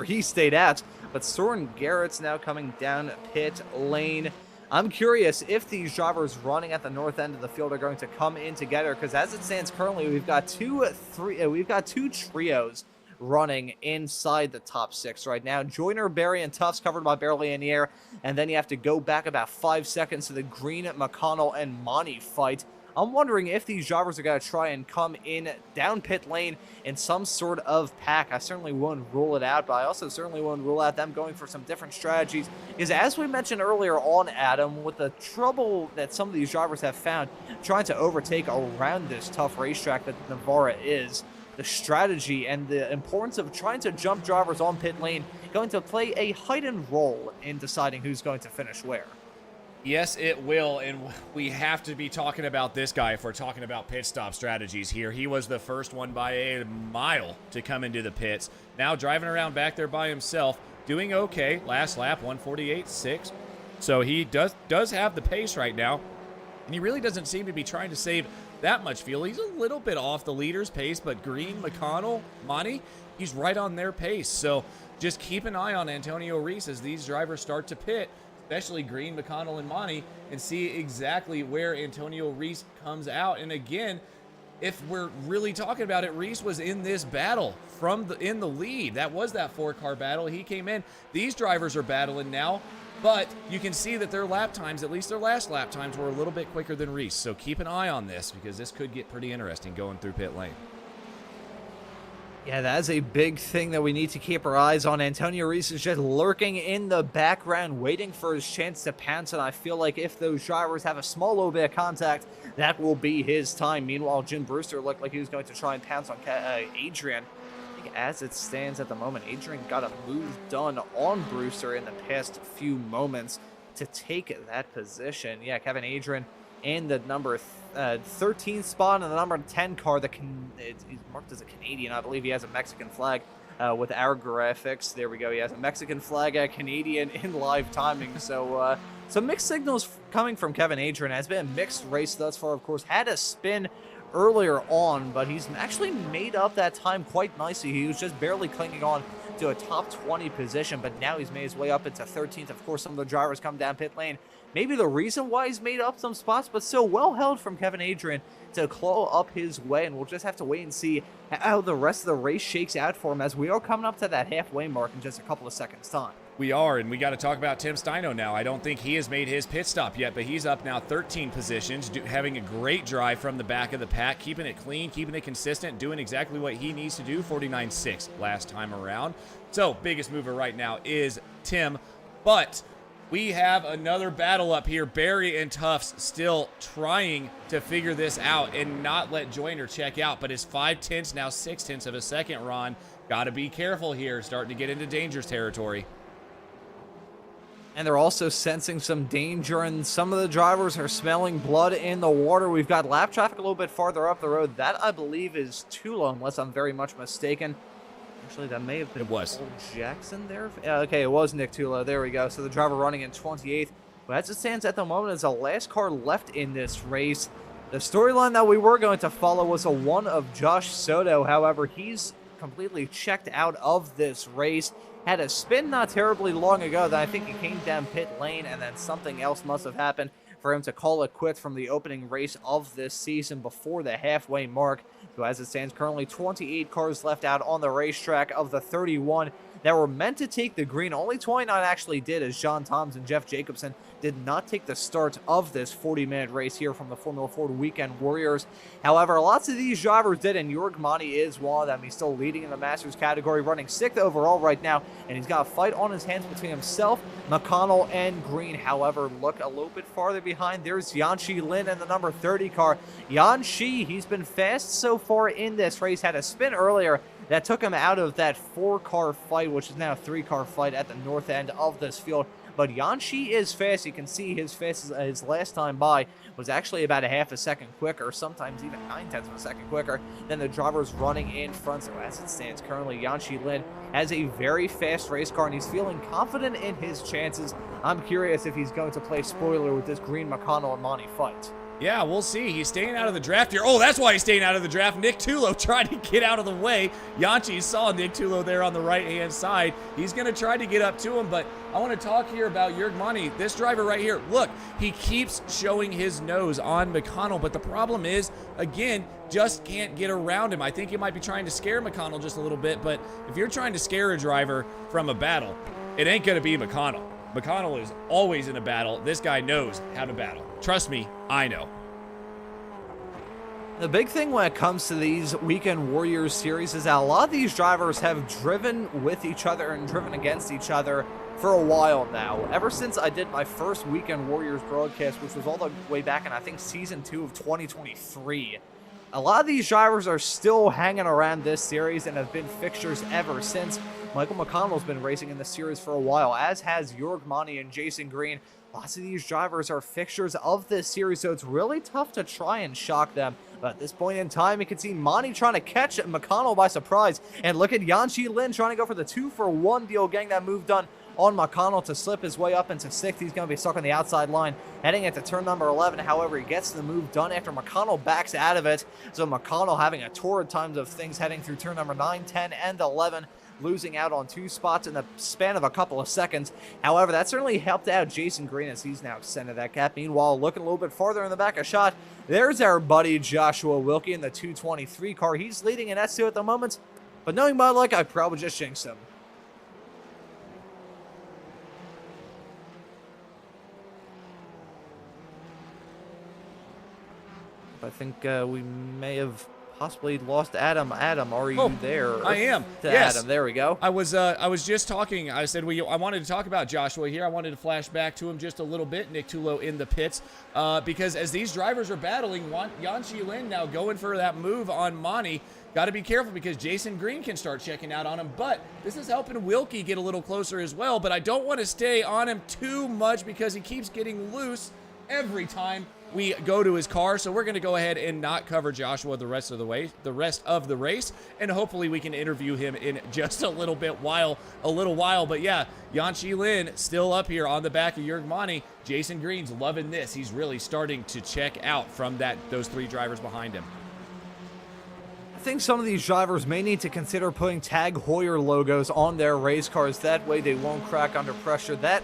he stayed out. But Soren Garrett's now coming down pit lane. I'm curious if these drivers running at the north end of the field are going to come in together, because as it stands currently, we've got two trios running inside the top 6 right now. Joyner, Barry, and Tuffs covered by Barely in the air, and then you have to go back about 5 seconds to the Green, McConnell, and Monty fight. I'm wondering if these drivers are going to try and come in down pit lane in some sort of pack. I certainly wouldn't rule it out, but I also certainly wouldn't rule out them going for some different strategies. Because as we mentioned earlier on, Adam, with the trouble that some of these drivers have found trying to overtake around this tough racetrack that Navarra is, the strategy and the importance of trying to jump drivers on pit lane going to play a heightened role in deciding who's going to finish where. Yes, it will, and we have to be talking about this guy if we're talking about pit stop strategies here. He was the first one by a mile to come into the pits. Now driving around back there by himself, doing okay. Last lap, 148.6. So he does have the pace right now, and he really doesn't seem to be trying to save that much fuel. He's a little bit off the leader's pace, but Green, McConnell, Monty, he's right on their pace. So just keep an eye on Antonio Reese as these drivers start to pit, especially Green, McConnell, and Monty, and see exactly where Antonio Reese comes out. And again, if we're really talking about it, Reese was in this battle in the lead. That was that 4-car battle. He came in. These drivers are battling now, but you can see that their lap times, at least their last lap times, were a little bit quicker than Reese. So keep an eye on this, because this could get pretty interesting going through pit lane. Yeah, that is a big thing that we need to keep our eyes on. Antonio Reese is just lurking in the background, waiting for his chance to pounce, and I feel like if those drivers have a small little bit of contact, that will be his time. Meanwhile, Jim Brewster looked like he was going to try and pounce on Adrian. I think as it stands at the moment, Adrian got a move done on Brewster in the past few moments to take that position. Yeah, Kevin Adrian in the number 13th spot in the number 10 car. He's marked as a Canadian. I believe he has a Mexican flag with our graphics. There we go. He has a Mexican flag, a Canadian in live timing. So some mixed signals coming from Kevin Adrian. Has been a mixed race thus far, of course. Had a spin earlier on, but he's actually made up that time quite nicely. He was just barely clinging on to a top 20 position, but now he's made his way up into 13th. Of course, some of the drivers come down pit lane. Maybe the reason why he's made up some spots, but so well held from Kevin Adrian to claw up his way, and we'll just have to wait and see how the rest of the race shakes out for him, as we are coming up to that halfway mark in just a couple of seconds' time. We are, and we got to talk about Tim Steino now. I don't think he has made his pit stop yet, but he's up now 13 positions, having a great drive from the back of the pack, keeping it clean, keeping it consistent, doing exactly what he needs to do, 49.6 last time around. So, biggest mover right now is Tim, but we have another battle up here. Barry and Tufts still trying to figure this out and not let Joyner check out, but his 5/10, now 6/10 of a second, Ron. Got to be careful here, starting to get into dangerous territory. And they're also sensing some danger, and some of the drivers are smelling blood in the water. We've got lap traffic a little bit farther up the road. That, I believe, is Tula, unless I'm very much mistaken. Actually, that may have been Cole Jackson there. Yeah, okay, it was Nick Tula. There we go. So the driver running in 28th. But as it stands at the moment, is the last car left in this race. The storyline that we were going to follow was a one of Josh Soto. However, he's completely checked out of this race. Had a spin not terribly long ago that I think he came down pit lane, and then something else must have happened for him to call it quits from the opening race of this season before the halfway mark. So as it stands, currently 28 cars left out on the racetrack of the 31 that were meant to take the green. Only 29 actually did, as John Thompson and Jeff Jacobson did not take the start of this 40-minute race here from the Formula Ford Weekend Warriors. However, lots of these drivers did, and Jorg Mani is one of them. He's still leading in the Masters category, running 6th overall right now, and he's got a fight on his hands between himself, McConnell, and Green. However, look a little bit farther behind. There's Yanxi Lin in the number 30 car. Yanxi, he's been fast so far in this race, had a spin earlier that took him out of that 4-car fight, which is now a 3-car fight at the north end of this field. But Yanxi is fast. You can see his last time by was actually about a half a second quicker, sometimes even 9/10 of a second quicker than the drivers running in front. So as it stands currently, Yanxi Lin has a very fast race car, and he's feeling confident in his chances. I'm curious if he's going to play spoiler with this Green, McConnell, and Monty fight. Yeah, we'll see. He's staying out of the draft here. Oh, that's why he's staying out of the draft. Nick Tulo tried to get out of the way. Yanchi saw Nick Tulo there on the right-hand side. He's going to try to get up to him, but I want to talk here about Jorg Mani. This driver right here, look, he keeps showing his nose on McConnell, but the problem is, again, just can't get around him. I think he might be trying to scare McConnell just a little bit, but if you're trying to scare a driver from a battle, it ain't going to be McConnell. McConnell is always in a battle. This guy knows how to battle. Trust me, I know. The big thing when it comes to these Weekend Warriors series is that a lot of these drivers have driven with each other and driven against each other for a while now. Ever since I did my first Weekend Warriors broadcast, which was all the way back in, I think, Season 2 of 2023. A lot of these drivers are still hanging around this series and have been fixtures ever since. Michael McConnell's been racing in the series for a while, as has Jorg Mani and Jason Green. Lots of these drivers are fixtures of this series, so it's really tough to try and shock them. But at this point in time, you can see Mani trying to catch McConnell by surprise. And look at Yanxi Lin trying to go for the 2-for-1 deal, getting that move done on McConnell to slip his way up into 6th. He's going to be stuck on the outside line heading into turn number 11. However, he gets the move done after McConnell backs out of it. So McConnell having a torrid time of things heading through turn number 9, 10, and 11. Losing out on 2 spots in the span of a couple of seconds. However, that certainly helped out Jason Green as he's now extended that gap. Meanwhile, looking a little bit farther in the back of shot, there's our buddy Joshua Wilkie in the 223 car. He's leading in S2 at the moment, but knowing my luck, I probably just jinxed him. I think we may have possibly lost Adam. Adam, are you there? I am. Yes. Adam, there we go. I was just talking. I said I wanted to talk about Joshua here. I wanted to flash back to him just a little bit. Nick Tulo in the pits, because as these drivers are battling, Yanxi Lin now going for that move on Mani. Got to be careful because Jason Green can start checking out on him, but this is helping Wilkie get a little closer as well. But I don't want to stay on him too much because he keeps getting loose every time we go to his car. So we're going to go ahead and not cover Joshua the rest of the race, and hopefully we can interview him in just a little while. But yeah, Yanxi Lin still up here on the back of Jorg Mani. Jason Green's loving this. He's really starting to check out from those 3 drivers behind him. think some of these drivers may need to consider putting Tag Heuer logos on their race cars. That way they won't crack under pressure. That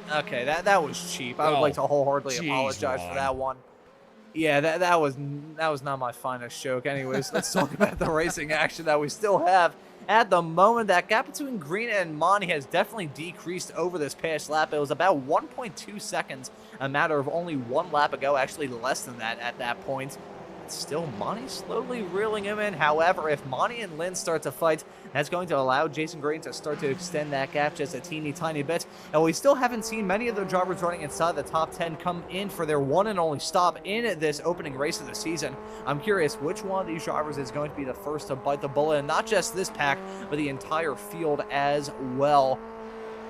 was cheap. I would like to wholeheartedly apologize for that one. Yeah, that was not my finest joke. Anyways, let's talk about the racing action that we still have at the moment. That gap between Green and Monty has definitely decreased over this past lap. It was about 1.2 seconds a matter of only one lap ago, actually less than that at that point. Still, Monty slowly reeling him in. However, if Monty and Lynn start to fight, that's going to allow Jason Green to start to extend that gap just a teeny tiny bit. And we still haven't seen many of the drivers running inside the top 10 come in for their one and only stop in this opening race of the season. I'm curious which one of these drivers is going to be the first to bite the bullet, and not just this pack, but the entire field as well.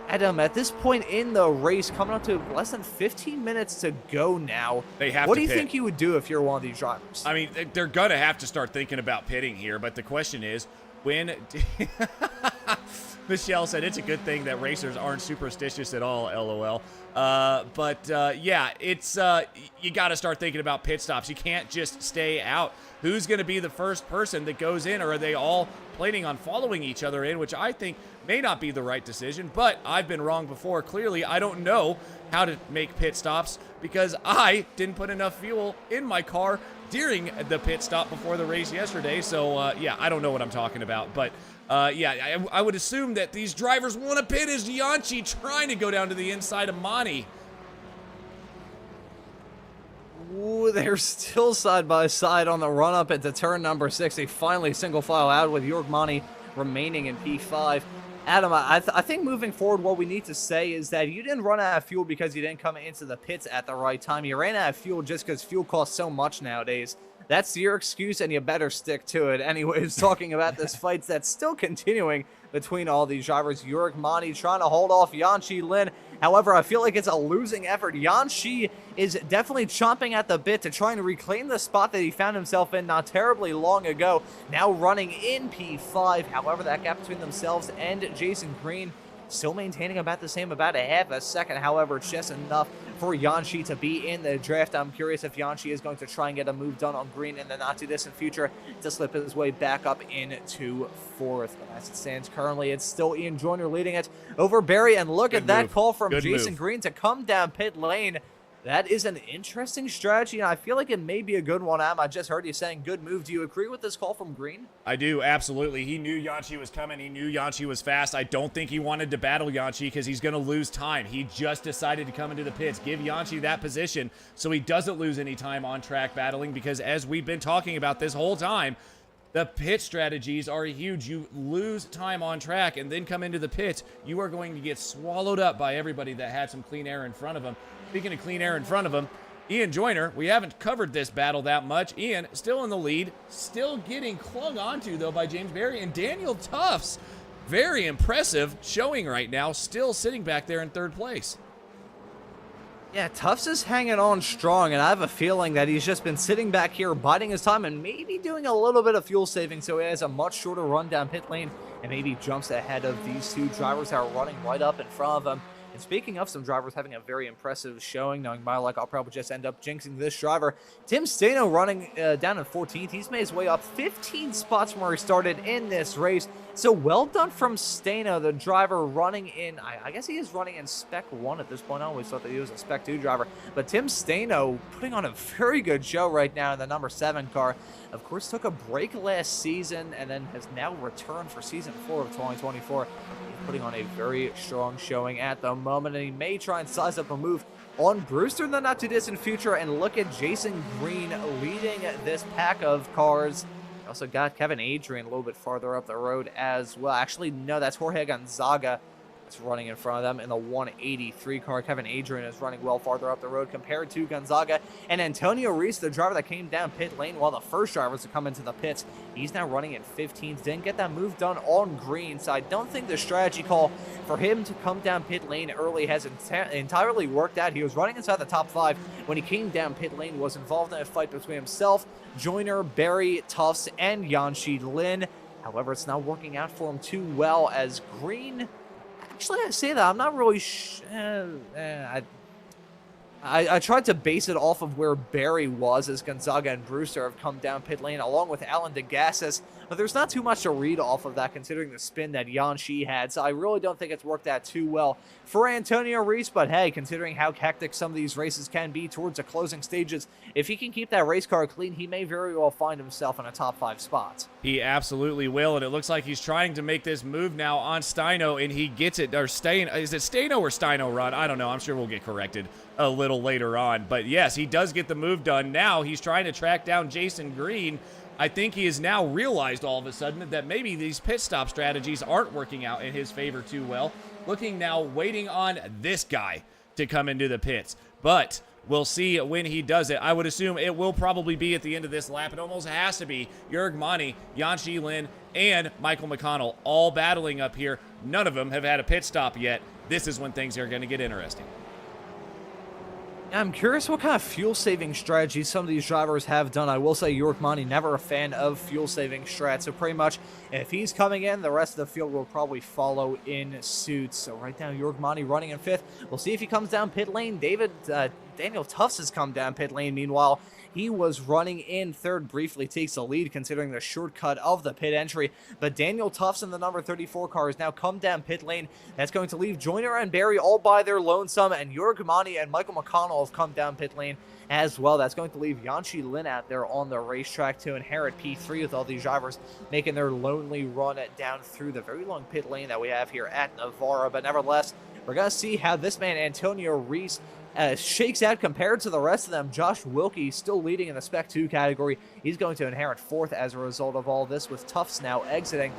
Adam, at this point in the race, coming up to less than 15 minutes to go now, what do you think you would do if you're one of these drivers? I mean, they're going to have to start thinking about pitting here, but the question is, when... Michelle said it's a good thing that racers aren't superstitious at all, LOL. Yeah, it's you got to start thinking about pit stops. You can't just stay out. Who's going to be the first person that goes in, or are they all planning on following each other in, which I think may not be the right decision, but I've been wrong before. Clearly, I don't know how to make pit stops because I didn't put enough fuel in my car during the pit stop before the race yesterday. So, yeah, I don't know what I'm talking about, but... I would assume that these drivers want to pit as Yanchi trying to go down to the inside of Monty. Ooh, they're still side by side on the run up into turn number 6. They finally single file out with Jörg Monty remaining in P5. Adam, I think moving forward, what we need to say is that you didn't run out of fuel because you didn't come into the pits at the right time. You ran out of fuel just because fuel costs so much nowadays. That's your excuse, and you better stick to it. Anyways, talking about this fight that's still continuing between all these drivers. Jörg Monty trying to hold off Yanchi Lin. However, I feel like it's a losing effort. Yanchi is definitely chomping at the bit to try and reclaim the spot that he found himself in not terribly long ago. Now running in P5. However, that gap between themselves and Jason Green still maintaining about the same, about a half a second. However, it's just enough for Yanchi to be in the draft. I'm curious if Yanchi is going to try and get a move done on Green in the not-too-distant future to slip his way back up into 4th. But as it stands currently, it's still Ian Joyner leading it over Barry. And look at that call from Jason Green to come down pit lane. That is an interesting strategy, and I feel like it may be a good one, Am. I just heard you saying good move. Do you agree with this call from Green? I do, absolutely. He knew Yanchi was coming. He knew Yanchi was fast. I don't think he wanted to battle Yanchi because he's going to lose time. He just decided to come into the pits, give Yanchi that position so he doesn't lose any time on track battling, because as we've been talking about this whole time, the pit strategies are huge. You lose time on track and then come into the pits, you are going to get swallowed up by everybody that had some clean air in front of them. Speaking of clean air in front of him, Ian Joyner, we haven't covered this battle that much. Ian still in the lead, still getting clung onto, though, by James Berry. And Daniel Tufts, very impressive showing right now, still sitting back there in 3rd place. Yeah, Tufts is hanging on strong, and I have a feeling that he's just been sitting back here, biding his time, and maybe doing a little bit of fuel saving so he has a much shorter run down pit lane and maybe jumps ahead of these two drivers that are running right up in front of him. And speaking of some drivers having a very impressive showing, knowing my luck, I'll probably just end up jinxing this driver. Tim Stano running down in 14th. He's made his way up 15 spots from where he started in this race. So well done from Stano, the driver running in, I guess he is running in Spec 1 at this point. I always thought that he was a Spec 2 driver. But Tim Stano putting on a very good show right now in the number 7 car. Of course, took a break last season and then has now returned for Season 4 of 2024. He's putting on a very strong showing at the moment, and he may try and size up a move on Brewster in the not-too-distant future. And look at Jason Green leading this pack of cars. Also got Kevin Adrian a little bit farther up the road as well. Actually, no, that's Jorge Gonzaga that's running in front of them in the 183 car. Kevin Adrian is running well farther up the road compared to Gonzaga. And Antonio Reese, the driver that came down pit lane while the first drivers to come into the pits, he's now running in 15th. Didn't get that move done on Green, so I don't think the strategy call for him to come down pit lane early has entirely worked out. He was running inside the top 5 when he came down pit lane, was involved in a fight between himself, Joyner, Barry, Tufts, and Yanchi Lin. However, it's not working out for him too well as Green... Actually, I say that I'm not really I tried to base it off of where Barry was, as Gonzaga and Brewster have come down pit lane along with Alan DeGassis. but there's not too much to read off of that considering the spin that Yanshi had, so I really don't think it's worked out too well for Antonio Reese, but hey, considering how hectic some of these races can be towards the closing stages, if he can keep that race car clean, he may very well find himself in a top 5 spot. He absolutely will, and it looks like he's trying to make this move now on Steino, and he gets it, or Steino, is it Steino or Steino, Ron? I don't know, I'm sure we'll get corrected a little later on, but yes, he does get the move done. Now he's trying to track down Jason Green. I think he has now realized all of a sudden that maybe these pit stop strategies aren't working out in his favor too well. Looking now, waiting on this guy to come into the pits, but we'll see when he does it. I would assume it will probably be at the end of this lap. It almost has to be Jurg Mani, Yanshi Lin, and Michael McConnell all battling up here. None of them have had a pit stop yet. This is when things are going to get interesting. I'm curious what kind of fuel-saving strategies some of these drivers have done. I will say Jurg Mani, never a fan of fuel-saving strats, so pretty much if he's coming in, the rest of the field will probably follow in suit. So right now, Jurg Mani running in 5th. We'll see if he comes down pit lane. Daniel Tufts has come down pit lane. Meanwhile, he was running in 3rd, briefly takes the lead considering the shortcut of the pit entry. But Daniel Tufts in the number 34 car has now come down pit lane. That's going to leave Joyner and Barry all by their lonesome, and Jurg Mani and Michael McConnell have come down pit lane as well. That's going to leave Yanshi Lin out there on the racetrack to inherit P3 with all these drivers making their lonely run down through the very long pit lane that we have here at Navarra. But nevertheless, we're going to see how this man, Antonio Reese, shakes out compared to the rest of them. Josh Wilkie still leading in the Spec 2 category. He's going to inherit 4th as a result of all this, with Tufts now exiting.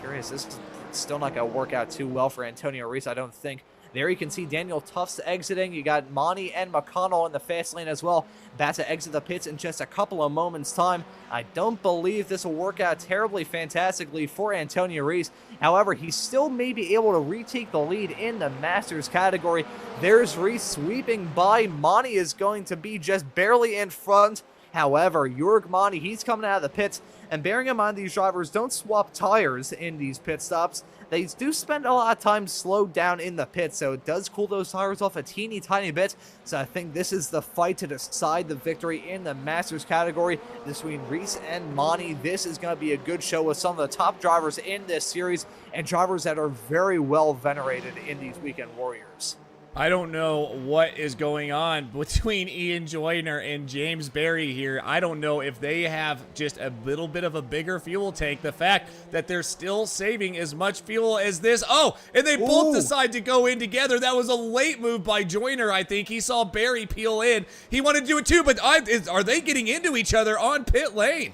Curious, this is still not going to work out too well for Antonio Reese, I don't think. There you can see Daniel Tufts exiting. You got Mani and McConnell in the fast lane as well. About to exit the pits in just a couple of moments' time. I don't believe this will work out terribly fantastically for Antonio Reese. However, he still may be able to retake the lead in the Masters category. There's Reese sweeping by. Mani is going to be just barely in front. However, Jurg Mani, he's coming out of the pits, and bearing in mind these drivers don't swap tires in these pit stops. They do spend a lot of time slowed down in the pits, so it does cool those tires off a teeny tiny bit. So I think this is the fight to decide the victory in the Masters category between Reese and Mani. This is going to be a good show with some of the top drivers in this series and drivers that are very well venerated in these weekend warriors. I don't know what is going on between Ian Joyner and James Barry here. I don't know if they have just a little bit of a bigger fuel tank. The fact that they're still saving as much fuel as this. Oh, and they both decide to go in together. That was a late move by Joyner, I think. He saw Barry peel in. He wanted to do it too, but are they getting into each other on pit lane?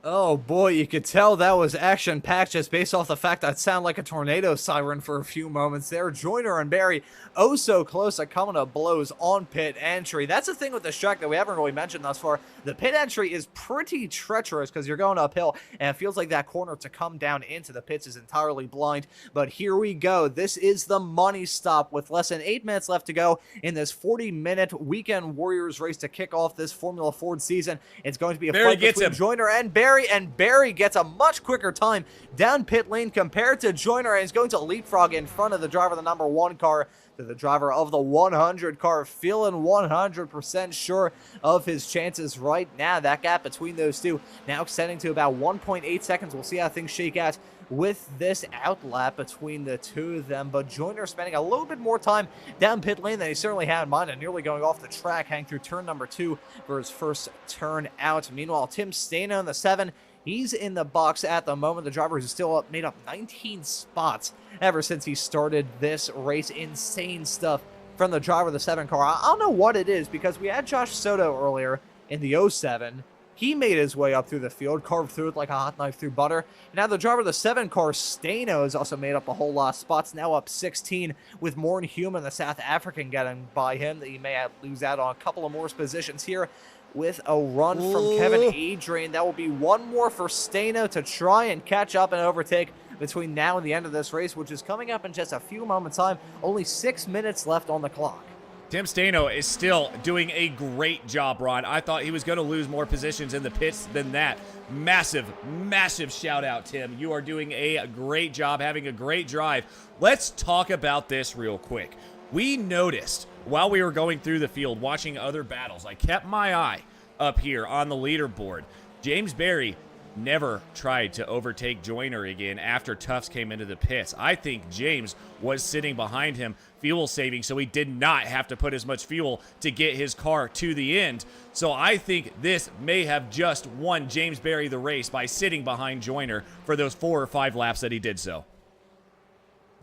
Oh boy, you could tell that was action-packed just based off the fact that it sounded like a tornado siren for a few moments there. Joyner and Barry, oh so close to coming to blows on pit entry. That's the thing with this track that we haven't really mentioned thus far. The pit entry is pretty treacherous because you're going uphill, and it feels like that corner to come down into the pits is entirely blind. But here we go. This is the money stop with less than 8 minutes left to go in this 40-minute Weekend Warriors race to kick off this Formula Ford season. It's going to be a fight between Joyner and Barry. And Barry gets a much quicker time down pit lane compared to Joyner, and he's going to leapfrog in front of the driver of the number 1 car to the driver of the 100 car, feeling 100% sure of his chances right now. That gap between those two now extending to about 1.8 seconds. We'll see how things shake out with this outlap between the two of them, but Joyner spending a little bit more time down pit lane than he certainly had in mind, and nearly going off the track, hanging through turn number 2 for his first turn out. Meanwhile, Tim Staino in the 7, he's in the box at the moment. The driver who's still made up 19 spots ever since he started this race. Insane stuff from the driver of the 7 car. I don't know what it is, because we had Josh Soto earlier in the 07. He made his way up through the field, carved through it like a hot knife through butter. Now the driver of the 7 car, Staino, has also made up a whole lot of spots, now up 16, with Morn Human, the South African, getting by him. That he may lose out on a couple of more positions here with a run from Kevin Adrian. That will be one more for Staino to try and catch up and overtake between now and the end of this race, which is coming up in just a few moments' time. Only 6 minutes left on the clock. Tim Staino is still doing a great job, Ron. I thought he was going to lose more positions in the pits than that. Massive, massive shout out, Tim. You are doing a great job, having a great drive. Let's talk about this real quick. We noticed while we were going through the field, watching other battles, I kept my eye up here on the leaderboard. James Barry never tried to overtake Joyner again after Tufts came into the pits. I think James was sitting behind him, fuel saving, so he did not have to put as much fuel to get his car to the end. So I think this may have just won James Berry the race by sitting behind Joyner for those 4 or 5 laps that he did so.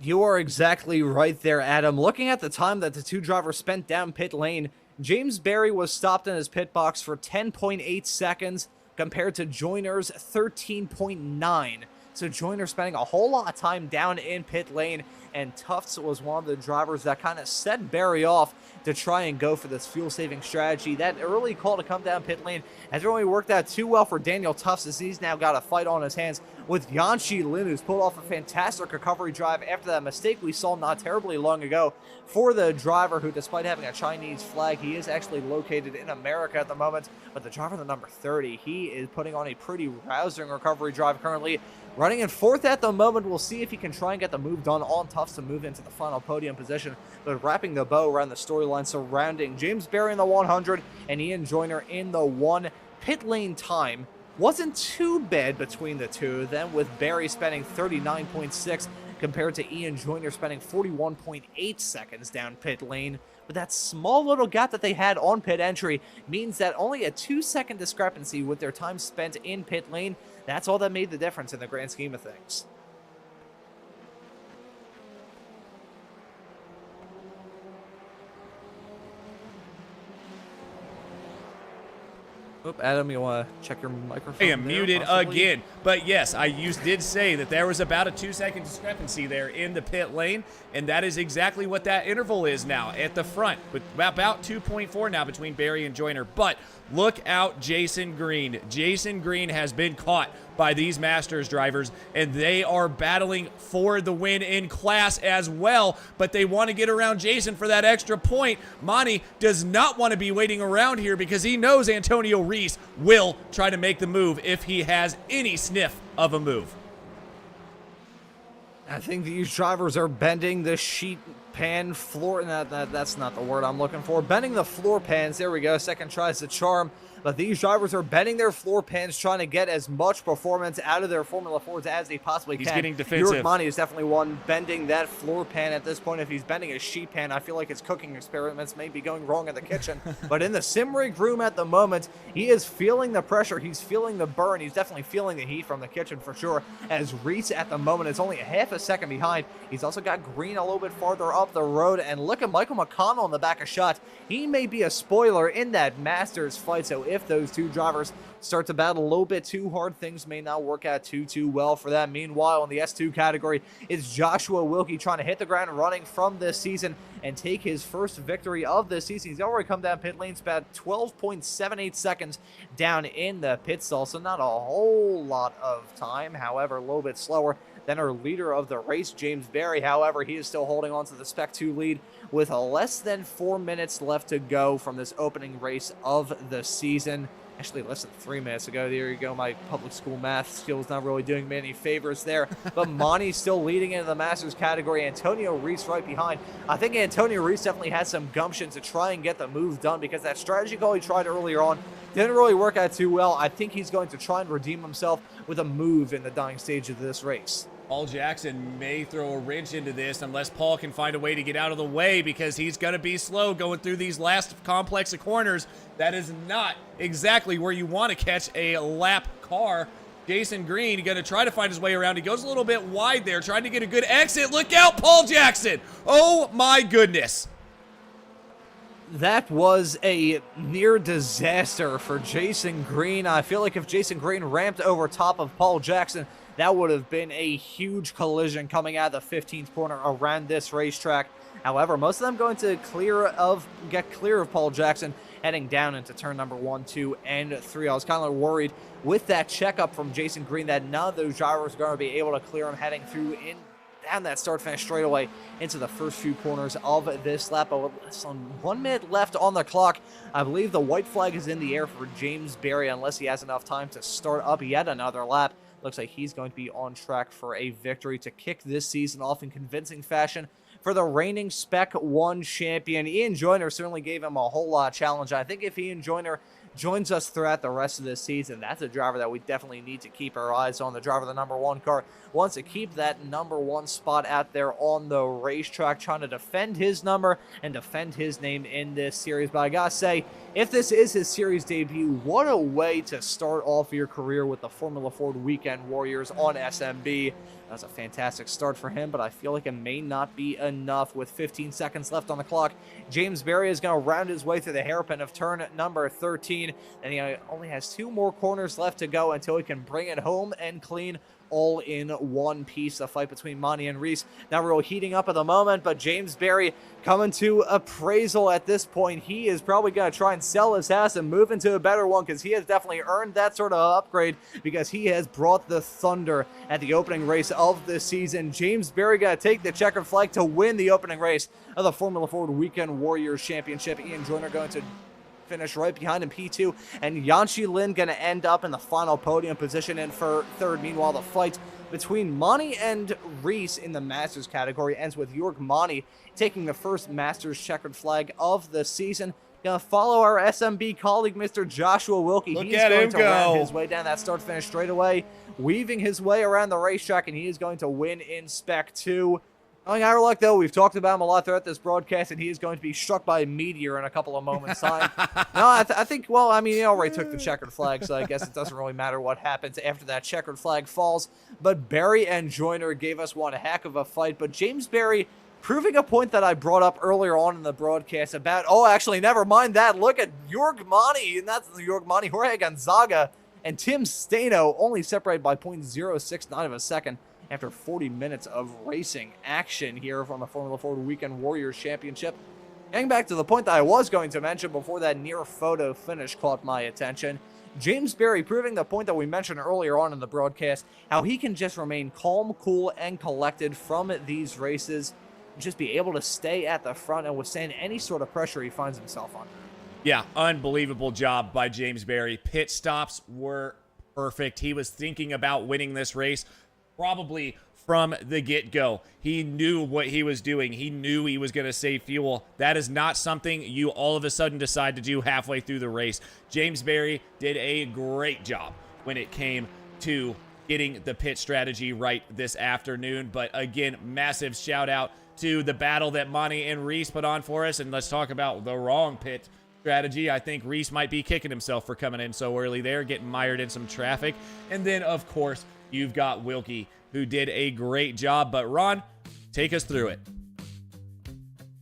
You are exactly right there, Adam. Looking at the time that the two drivers spent down pit lane, James Berry was stopped in his pit box for 10.8 seconds compared to Joyner's 13.9. So Joyner spending a whole lot of time down in pit lane, and Tufts was one of the drivers that kind of set Berry off to try and go for this fuel-saving strategy. That early call to come down pit lane hasn't really worked out too well for Daniel Tufts, as he's now got a fight on his hands with Yanxi Lin, who's pulled off a fantastic recovery drive after that mistake we saw not terribly long ago for the driver who, despite having a Chinese flag, he is actually located in America at the moment. But the driver, the number 30, he is putting on a pretty rousing recovery drive currently. Running in 4th at the moment. We'll see if he can try and get the move done on Tufts to move into the final podium position. But wrapping the bow around the storyline surrounding James Berry in the 100 and Ian Joyner in the 1. Pit lane time wasn't too bad between the two. Then with Berry spending 39.6 compared to Ian Joyner spending 41.8 seconds down pit lane. But that small little gap that they had on pit entry means that only a 2-second discrepancy with their time spent in pit lane, that's all that made the difference in the grand scheme of things. Oop, Adam, you want to check your microphone? I am muted possibly again. But yes, I did say that there was about a 2-second discrepancy there in the pit lane, and that is exactly what that interval is now at the front, with about 2.4 now between Berry and Joyner. But look out, Jason Green. Jason Green has been caught by these Masters drivers, and they are battling for the win in class as well, but they want to get around Jason for that extra point. Monty does not want to be waiting around here because he knows Antonio Reese will try to make the move if he has any sniff of a move. I think these drivers are bending the sheet pan floor. That's not the word I'm looking for. Bending the floor pans. There we go. Second tries the charm. But these drivers are bending their floor pans, trying to get as much performance out of their Formula 4s as they possibly can. He's getting defensive. Monty is definitely one bending that floor pan at this point. If he's bending a sheet pan, I feel like his cooking experiments may be going wrong in the kitchen. But in the sim rig room at the moment, he is feeling the pressure. He's feeling the burn. He's definitely feeling the heat from the kitchen for sure. As Reese at the moment is only a half a second behind. He's also got Green a little bit farther up the road. And look at Michael McConnell in the back of shot. He may be a spoiler in that Masters fight. So if those two drivers start to battle a little bit too hard, things may not work out too well for them. Meanwhile, in the S2 category, it's Joshua Wilkie trying to hit the ground running from this season and take his first victory of this season. He's already come down pit lane, about 12.78 seconds down in the pit stall, so not a whole lot of time. However, a little bit slower than our leader of the race, James Berry. However, he is still holding on to the Spec 2 lead with less than 4 minutes left to go from this opening race of the season. Actually, less than 3 minutes ago. There you go. My public school math skills not really doing me any favors there. But Monty's still leading into the Masters category. Antonio Reese right behind. I think Antonio Reese definitely has some gumption to try and get the move done, because that strategy call he tried earlier on didn't really work out too well. I think he's going to try and redeem himself with a move in the dying stage of this race. Paul Jackson may throw a wrench into this unless Paul can find a way to get out of the way, because he's going to be slow going through these last complex of corners. That is not exactly where you want to catch a lap car. Jason Green going to try to find his way around. He goes a little bit wide there, trying to get a good exit. Look out, Paul Jackson. Oh, my goodness. That was a near disaster for Jason Green. I feel like if Jason Green ramped over top of Paul Jackson, that would have been a huge collision coming out of the 15th corner around this racetrack. However, most of them going to get clear of Paul Jackson heading down into turn number 1, 2, and 3. I was kind of worried with that checkup from Jason Green that none of those drivers are going to be able to clear him heading through down that start-finish straightaway into the first few corners of this lap. But with less than 1 minute left on the clock, I believe the white flag is in the air for James Berry unless he has enough time to start up yet another lap. Looks like he's going to be on track for a victory to kick this season off in convincing fashion for the reigning Spec 1 champion. Ian Joyner certainly gave him a whole lot of challenge. I think if Ian Joyner joins us throughout the rest of this season. That's a driver that we definitely need to keep our eyes on. The driver of the number 1 car wants to keep that number 1 spot out there on the racetrack, trying to defend his number and defend his name in this series. But I gotta say, if this is his series debut, what a way to start off your career with the Formula Ford Weekend Warriors on SMB. That's a fantastic start for him, but I feel like it may not be enough. With 15 seconds left on the clock, James Berry is going to round his way through the hairpin of turn number 13, and he only has 2 more corners left to go until he can bring it home and clean all in one piece. The fight between Monty and Reese not really heating up at the moment, but James Berry coming to appraisal at this point. He is probably going to try and sell his house and move into a better one, because he has definitely earned that sort of upgrade, because he has brought the thunder at the opening race of the season. James Berry going to take the checkered flag to win the opening race of the Formula Ford Weekend Warriors Championship. Ian Joyner going to finish right behind him, P2, and Yanchi Lin going to end up in the final podium position and for third. Meanwhile, the fight between Monty and Reese in the Masters category ends with Jörg Monty taking the first Masters checkered flag of the season. Gonna follow our SMB colleague, Mr. Joshua Wilkie. He's going to round his way down that start-finish straightaway, weaving his way around the racetrack, and he is going to win in Spec 2. Going our luck, though, we've talked about him a lot throughout this broadcast, and he is going to be struck by a meteor in a couple of moments' time. No, I think, well, I mean, he already took the checkered flag, so I guess it doesn't really matter what happens after that checkered flag falls. But Berry and Joyner gave us one heck of a fight, but James Berry proving a point that I brought up earlier on in the broadcast about, oh, actually, never mind that. Look at Jörg Monty, and that's Jörg Monty, Jorge Gonzaga, and Tim Stano only separated by 0.069 of a second after 40 minutes of racing action here from the Formula Ford Weekend Warriors Championship. Getting back to the point that I was going to mention before that near photo finish caught my attention, James Berry proving the point that we mentioned earlier on in the broadcast, how he can just remain calm, cool, and collected from these races, just be able to stay at the front and withstand any sort of pressure he finds himself under. Yeah, unbelievable job by James Berry. Pit stops were perfect. He was thinking about winning this race probably from the get-go. He knew what he was doing. He knew he was going to save fuel. That is not something you all of a sudden decide to do halfway through the race. James Berry did a great job when it came to getting the pit strategy right this afternoon. But again, massive shout out to the battle that Monty and Reese put on for us. And let's talk about the wrong pit strategy. I think Reese might be kicking himself for coming in so early there, getting mired in some traffic. And then, of course, you've got Wilkie, who did a great job. But Ron, take us through it.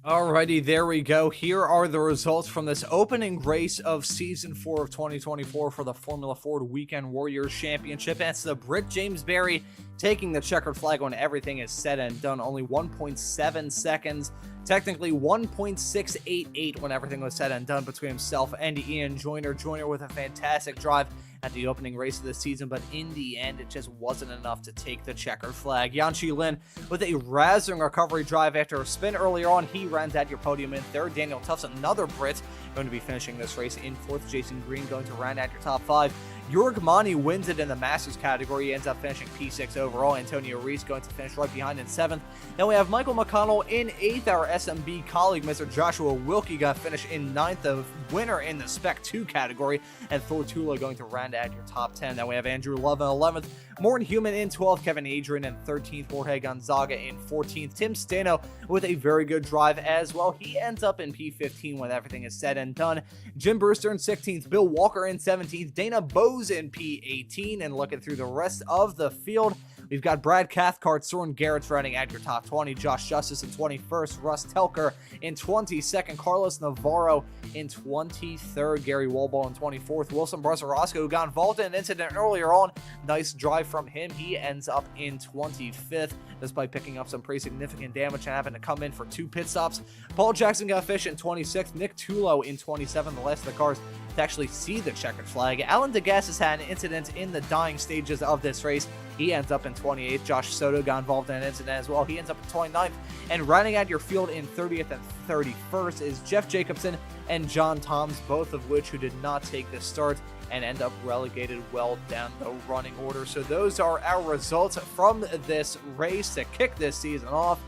Alrighty, there we go. Here are the results from this opening race of Season 4 of 2024 for the Formula Ford Weekend Warriors Championship. That's the Brit James Berry taking the checkered flag when everything is said and done. Only 1.7 seconds. Technically 1.688 when everything was said and done between himself and Ian Joyner. Joyner with a fantastic drive at the opening race of the season, but in the end, it just wasn't enough to take the checkered flag. Yanchi Lin with a rousing recovery drive after a spin earlier on. He runs at your podium in third. Daniel Thompson, another Brit, going to be finishing this race in fourth. Jason Green going to round out your top 5. Jörg Monty wins it in the Masters category. He ends up finishing P6 overall. Antonio Reese going to finish right behind in 7th. Then we have Michael McConnell in 8th. Our SMB colleague, Mr. Joshua Wilkie, got finished in 9th, the winner in the Spec 2 category. And Thor Tula going to round out your top 10. Then we have Andrew Love in 11th. Morton Human in 12th. Kevin Adrian in 13th. Jorge Gonzaga in 14th. Tim Stano with a very good drive as well. He ends up in P15 when everything is said and done. Jim Brewster in 16th. Bill Walker in 17th. Dana Bose in P18. And looking through the rest of the field, we've got Brad Cathcart, Soren Garrett's running at your top 20. Josh Justice in 21st. Russ Telker in 22nd. Carlos Navarro in 23rd. Gary Wolball in 24th. Wilson Brasarosco, who got involved in an incident earlier on. Nice drive from him. He ends up in 25th, despite picking up some pretty significant damage and having to come in for 2 pit stops. Paul Jackson got fish in 26th. Nick Tulo in 27th. The last of the cars to actually see the checkered flag. Alan Degas has had an incident in the dying stages of this race. He ends up in 28th. Josh Soto got involved in an incident as well. He ends up in 29th. And rounding out your field in 30th and 31st is Jeff Jacobson and John Toms, both of which who did not take this start and end up relegated well down the running order. So those are our results from this race to kick this season off.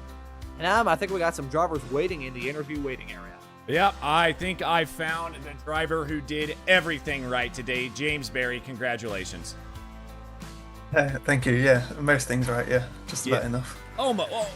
And I think we got some drivers waiting in the interview waiting area. Yep, I think I found the driver who did everything right today. James Berry, congratulations. Thank you. Yeah, most things right. Yeah, just about enough.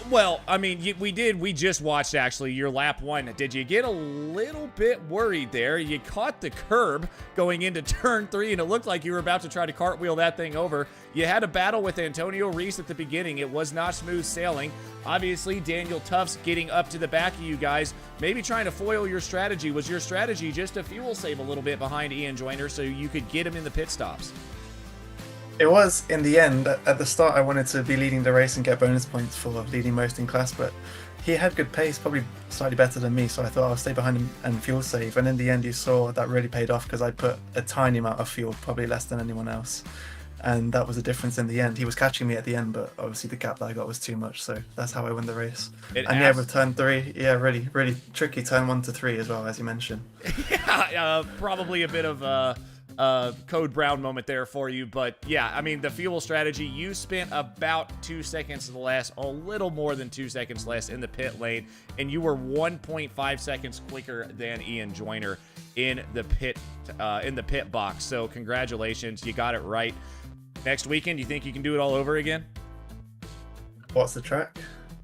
Well, I mean, we just watched actually your lap 1. Did you get a little bit worried there? You caught the curb going into turn 3, and it looked like you were about to try to cartwheel that thing over. You had a battle with Antonio Reese at the beginning. It was not smooth sailing. Obviously, Daniel Tufts getting up to the back of you guys, maybe trying to foil your strategy. Was your strategy just to fuel save a little bit behind Ian Joyner so you could get him in the pit stops? It was, in the end. At the start, I wanted to be leading the race and get bonus points for leading most in class, but he had good pace, probably slightly better than me, so I thought I'll stay behind him and fuel save. And in the end, you saw that really paid off because I put a tiny amount of fuel, probably less than anyone else. And that was the difference in the end. He was catching me at the end, but obviously the gap that I got was too much, so that's how I won the race. With turn 3, really, really tricky turn 1 to 3 as well, as you mentioned. Yeah, probably a bit of Code Brown moment there for you, but yeah, I mean, the fuel strategy, you spent about 2 seconds less, a little more than 2 seconds less in the pit lane, and you were 1.5 seconds quicker than Ian Joyner in the pit box. So congratulations, you got it right. Next weekend, you think you can do it all over again? What's the track?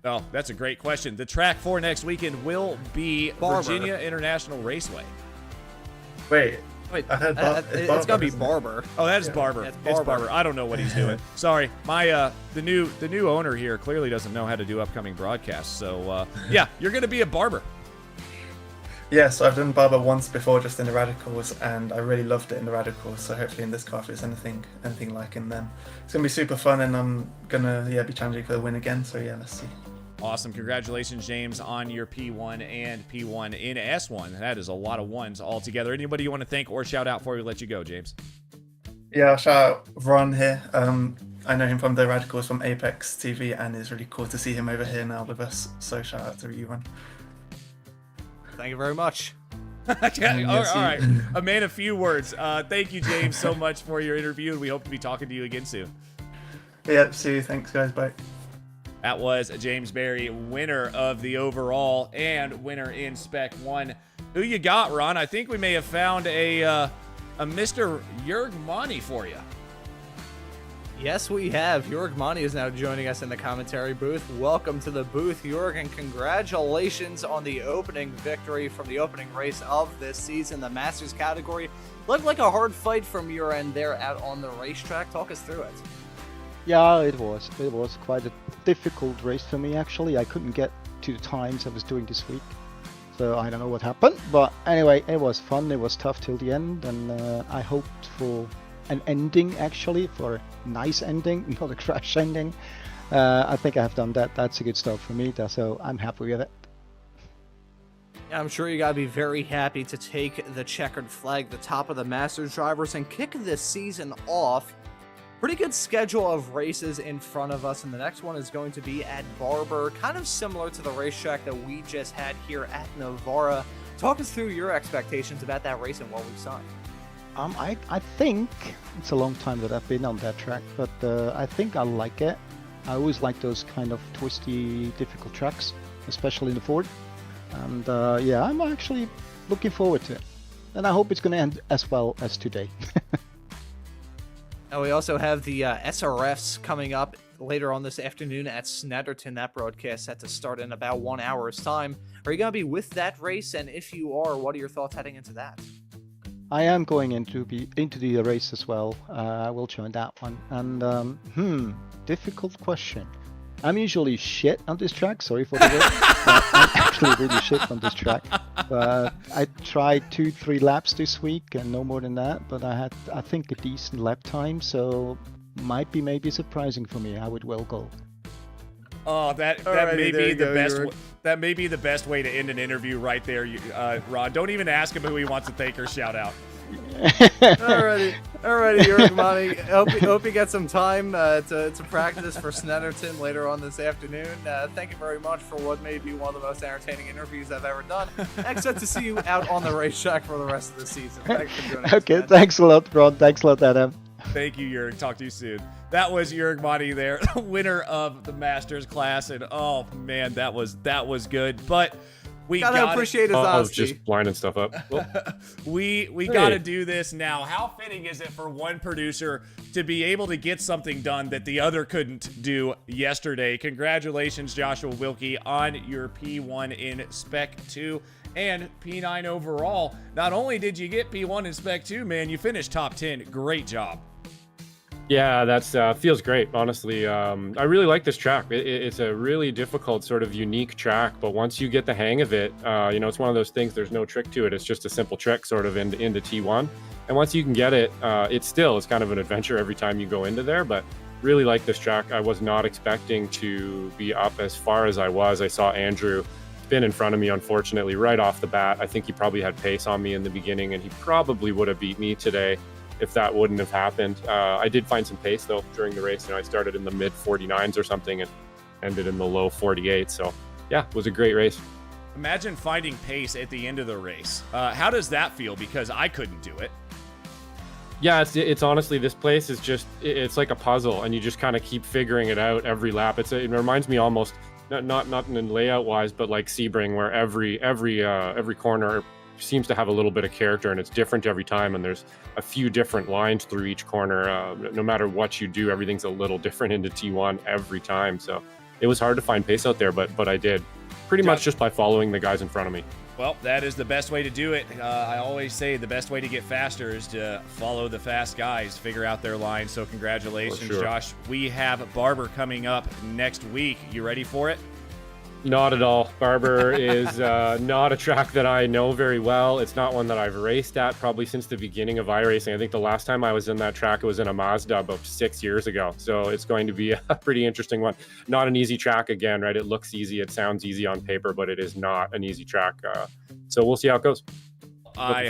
Oh, that's a great question. The track for next weekend will be Barber. Virginia International Raceway. Wait, Wait, I heard it's gotta be Barber. Oh, that is Barber. It's It's Barber. Barber. I don't know what he's doing. Sorry, my the new owner here clearly doesn't know how to do upcoming broadcasts. So yeah, you're gonna be a Barber. Yes, I've done Barber once before, just in the Radicals, and I really loved it in the Radicals. So hopefully in this car, if it's anything like in them, it's gonna be super fun, and I'm gonna be challenging for the win again. So yeah, let's see. Awesome. Congratulations, James, on your P1 and P1 in S1. That is a lot of ones altogether. Anybody you want to thank or shout out before we let you go, James? Yeah, I'll shout out Ron here. I know him from the Radicals from Apex TV, and it's really cool to see him over here now with us. So shout out to you, Ron. Thank you very much. All right. A man of few words. Thank you, James, so much for your interview, and we hope to be talking to you again soon. Yeah, see you. Thanks, guys. Bye. That was James Berry, winner of the overall and winner in Spec 1. Who you got, Ron? I think we may have found a Mr. Jörg Monty for you. Yes, we have. Jörg Monty is now joining us in the commentary booth. Welcome to the booth, Jörg, and congratulations on the opening victory from the opening race of this season, the Masters category. Looked like a hard fight from your end there out on the racetrack. Talk us through it. Yeah, it was. It was quite a difficult race for me, actually. I couldn't get to the times I was doing this week. So I don't know what happened. But anyway, it was fun. It was tough till the end. And I hoped for an ending, actually, for a nice ending, not a crash ending. I think I have done that. That's a good start for me. So I'm happy with it. Yeah, I'm sure you gotta be very happy to take the checkered flag, the top of the Masters drivers, and kick this season off. Pretty good schedule of races in front of us, and the next one is going to be at Barber, kind of similar to the racetrack that we just had here at Navarra. Talk us through your expectations about that race and what we saw. I think it's a long time that I've been on that track, but I think I like it. I always like those kind of twisty, difficult tracks, especially in the Ford. And yeah, I'm actually looking forward to it. And I hope it's going to end as well as today. And we also have the SRFs coming up later on this afternoon at Snetterton. That broadcast set to start in about 1 hour's time. Are you going to be with that race? And if you are, what are your thoughts heading into that? I am going into the race as well. I will join that one. And difficult question. I'm usually shit on this track. Sorry for the word. I'm actually really shit on this track. But I tried 2-3 laps this week and no more than that. But I had, I think, a decent lap time. So might be maybe surprising for me how it will go. Oh, that may be the best. That may be the best way to end an interview right there, Ron. Don't even ask him who he wants to thank or shout out. Alrighty, Jörg Monty. Hope you get some time to practice for Snetterton later on this afternoon. Thank you very much for what may be one of the most entertaining interviews I've ever done. Except to see you out on the racetrack for the rest of the season. Thanks for joining us. Okay, thanks a lot, Ron. Thanks a lot, Adam. Thank you, Jörg. Talk to you soon. That was Jörg Monty there, winner of the Masters class, and oh man, that was good. But We Gotta appreciate his of honesty. just lining stuff up. Well, we gotta do this now. How fitting is it for one producer to be able to get something done that the other couldn't do yesterday? Congratulations, Joshua Wilkie, on your P1 in Spec 2 and P9 overall. Not only did you get P1 in Spec 2, man, you finished top 10. Great job. yeah, that's feels great, honestly. I really like this track. It's a really difficult, sort of unique track, but once you get the hang of it, it's one of those things, there's no trick to it. It's just a simple trick sort of into T1. And once you can get it, it's kind of an adventure every time you go into there, but really like this track. I was not expecting to be up as far as I was. I saw Andrew spin in front of me, unfortunately, right off the bat. I think he probably had pace on me in the beginning, and he probably would have beat me today if that wouldn't have happened. I did find some pace, though, during the race. I started in the mid 49s or something and ended in the low 48. So, yeah, it was a great race. Imagine finding pace at the end of the race. How does that feel? Because I couldn't do it. Yeah, it's honestly, this place is just, it's like a puzzle, and you just kind of keep figuring it out every lap. It reminds me almost, not in layout wise, but like Sebring, where every corner seems to have a little bit of character, and it's different every time, and there's a few different lines through each corner. No matter what you do, everything's a little different into T1 every time. So it was hard to find pace out there, but I did pretty much just by following the guys in front of me. Well, that is the best way to do it. I always say the best way to get faster is to follow the fast guys, figure out their line. So congratulations, sure. Josh. We have Barber coming up next week. You ready for it? Not at all. Barber is not a track that I know very well. It's not one that I've raced at probably since the beginning of iRacing. I think the last time I was in that track, it was in a Mazda about 6 years ago. So it's going to be a pretty interesting one. Not an easy track again, right? It looks easy. It sounds easy on paper, but it is not an easy track. So we'll see how it goes. I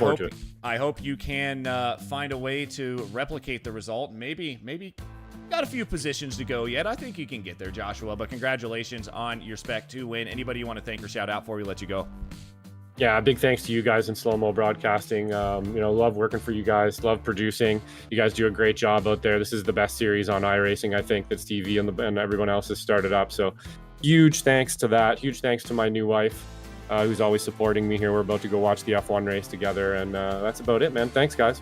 hope you can find a way to replicate the result. Maybe got a few positions to go yet. I think you can get there, Joshua, but congratulations on your Spec 2 win. Anybody you want to thank or shout out before we let you go? Yeah, big thanks to you guys in Slow Mo Broadcasting. Love working for you guys, love producing. You guys do a great job out there. This is the best series on iRacing, I think, that Stevie and everyone else has started up. So huge thanks to that. Huge thanks to my new wife, who's always supporting me here. We're about to go watch the F1 race together, and that's about it, man. Thanks, guys.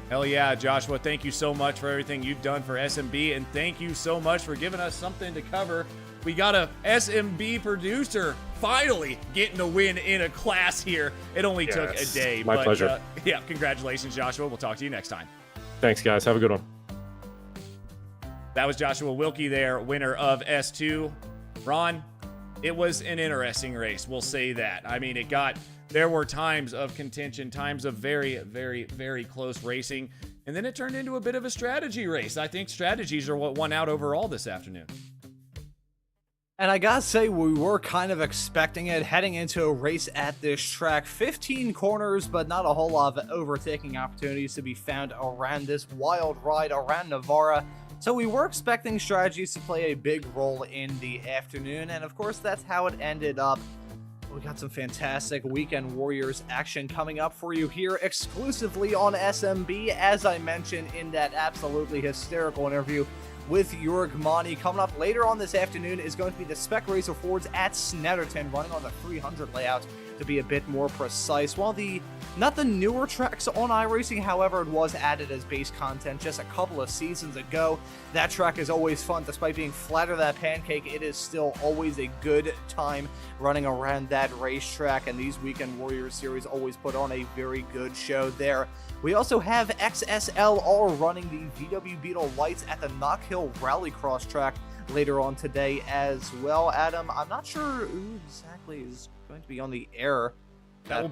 Hell yeah, Joshua. Thank you so much for everything you've done for SMB, and thank you so much for giving us something to cover. We got a SMB producer finally getting a win in a class here. It only took a day. My pleasure. Yeah, congratulations, Joshua. We'll talk to you next time. Thanks, guys. Have a good one. That was Joshua Wilkie there, winner of S2. Ron, it was an interesting race. We'll say that. I mean, there were times of contention, times of very, very, very close racing, and then it turned into a bit of a strategy race. I think strategies are what won out overall this afternoon. And I gotta say, we were kind of expecting it heading into a race at this track. 15 corners, but not a whole lot of overtaking opportunities to be found around this wild ride around Navarra. So we were expecting strategies to play a big role in the afternoon, and of course that's how it ended up. We got some fantastic Weekend Warriors action coming up for you here exclusively on SMB, as I mentioned in that absolutely hysterical interview with Jörg Mani. Coming up later on this afternoon is going to be the Spec Racer Fords at Snetterton, running on the 300 layout to be a bit more precise. While not the newer tracks on iRacing, however, it was added as base content just a couple of seasons ago. That track is always fun. Despite being flatter than a pancake, it is still always a good time running around that racetrack, and these Weekend Warriors series always put on a very good show there. We also have XSLR running the VW Beetle Lights at the Knock Hill Rallycross track later on today as well. Adam, I'm not sure who exactly is going to be on the air That'll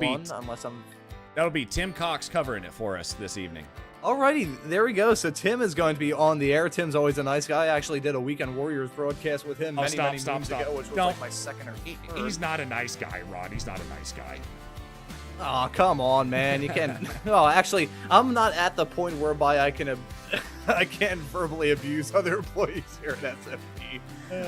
be Tim Cox covering it for us this evening. Alrighty, there we go. So Tim is going to be on the air. Tim's always a nice guy. I actually did a Weekend Warriors broadcast with him many moons ago, which was like my second or third. He's not a nice guy, Ron. He's not a nice guy. Oh, come on, man. You can't. Well, actually, I'm not at the point whereby I can I can't verbally abuse other employees here at SFP.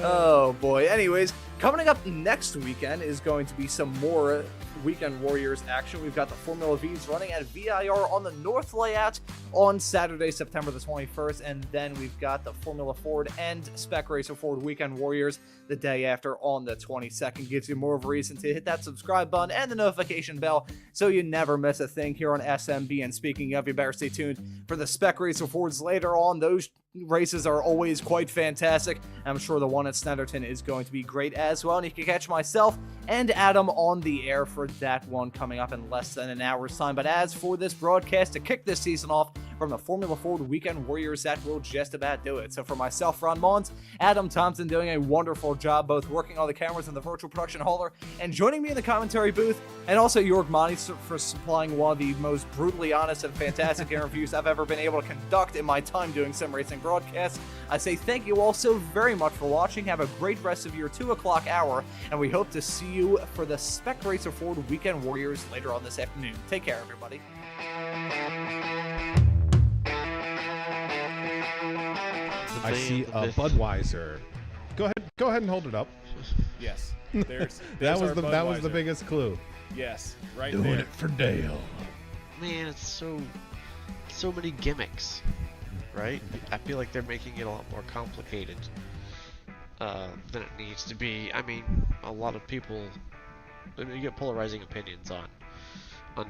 Oh boy. Anyways, coming up next weekend is going to be some more Weekend Warriors action. We've got the Formula V's running at VIR on the North layout on Saturday, September the 21st, and then we've got the Formula Ford and Spec Racer Ford Weekend Warriors the day after on the 22nd. Gives you more of a reason to hit that subscribe button and the notification bell so you never miss a thing here on SMB. And speaking of, you better stay tuned for the Spec Racer Fords later on. Those races are always quite fantastic. I'm sure the one at Snetterton is going to be great as well. And you can catch myself and Adam on the air for that one coming up in less than an hour's time. But as for this broadcast to kick this season off from the Formula Ford Weekend Warriors, that will just about do it. So for myself, Ron Maunz, Adam Thompson doing a wonderful job both working on the cameras in the virtual production hauler and joining me in the commentary booth, and also Jorg Monty for supplying one of the most brutally honest and fantastic interviews I've ever been able to conduct in my time doing sim racing broadcasts. I say thank you all so very much for watching. Have a great rest of your 2 o'clock hour, and we hope to see you for the Spec Racer Ford Weekend Warriors later on this afternoon. Take care, everybody. I see a Budweiser. Go ahead and hold it up. Yes. There's that was our the Budweiser. biggest clue. Yes, right Doing there. it for Dale. Man, it's so many gimmicks, right? I feel like they're making it a lot more complicated than it needs to be. I mean, a lot of people, you get polarizing opinions on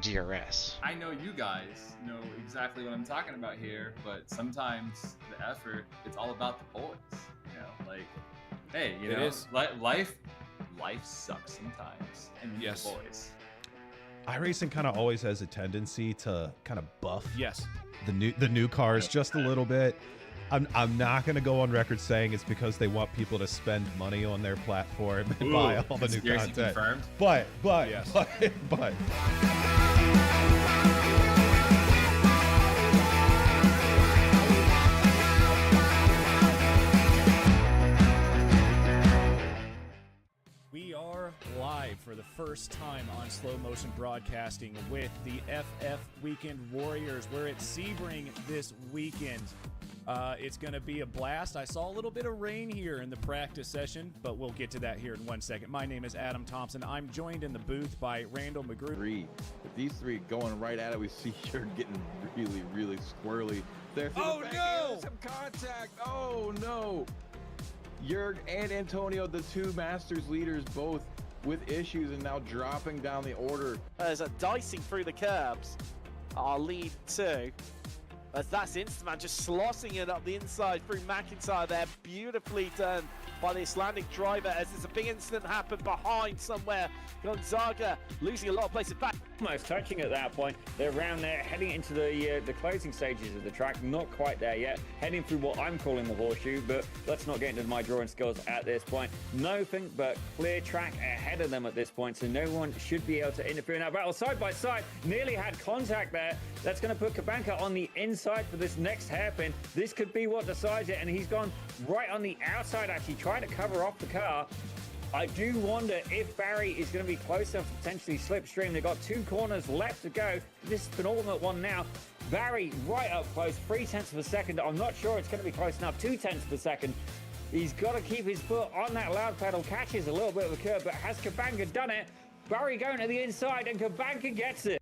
DRS. I know you guys know exactly what I'm talking about here, but sometimes the effort, it's all about the boys. You know, like, hey, you It know, is. life sucks sometimes, and you need Yes. the boys. iRacing kind of always has a tendency to kind of buff Yes. the new cars just a little bit. I'm not going to go on record saying it's because they want people to spend money on their platform and buy all the new Conspiracy content. confirmed. But Yes. but We are live for the first time on Slow Motion Broadcasting with the FF Weekend Warriors. We're at Sebring this weekend. It's going to be a blast. I saw a little bit of rain here in the practice session, but we'll get to that here in 1 second. My name is Adam Thompson. I'm joined in the booth by Randall McGrew. With these three going right at it, we see you're getting really squirrely. There, Oh, no! some contact. Oh no! Jurg and Antonio, the two Masters leaders, both with issues and now dropping down the order. There's a dicing through the curbs. Our lead two. As that's Instaman just slossing it up the inside through McIntyre there. Beautifully done by the Icelandic driver as there's a big incident happened behind somewhere. Gonzaga losing a lot of places back. Almost touching at that point. They're around there, heading into the closing stages of the track. Not quite there yet. Heading through what I'm calling the horseshoe, but let's not get into my drawing skills at this point. Nothing but clear track ahead of them at this point, so no one should be able to interfere in that battle. Side by side, nearly had contact there. That's going to put Kabanka on the inside for this next hairpin. This could be what decides it, and he's gone right on the outside, actually trying to cover off the car. I do wonder if Barry is going to be close enough to potentially slipstream. They've got 2 corners left to go. This is penultimate one now. Barry right up close, 0.3 of a second. I'm not sure it's going to be close enough, 0.2 of a second. He's got to keep his foot on that loud pedal, catches a little bit of a curve, but has Kabanka done it? Barry going to the inside, and Kabanka gets it.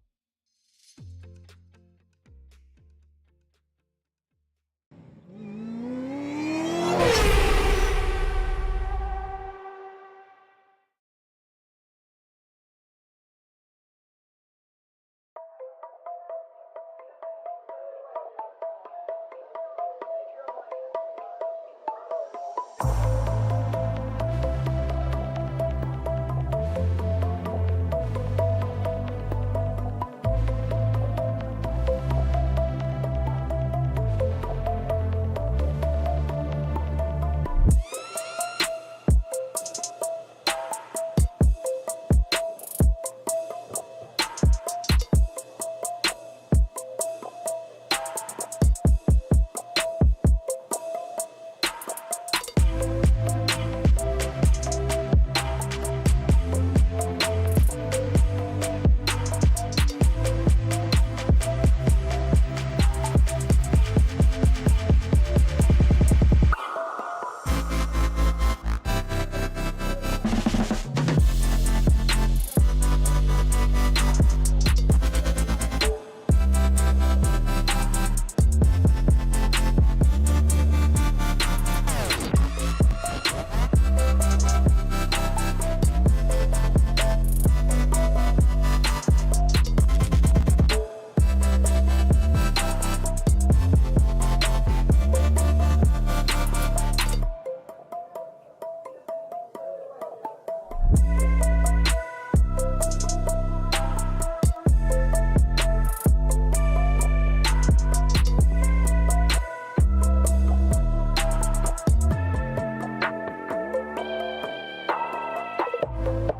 Woo!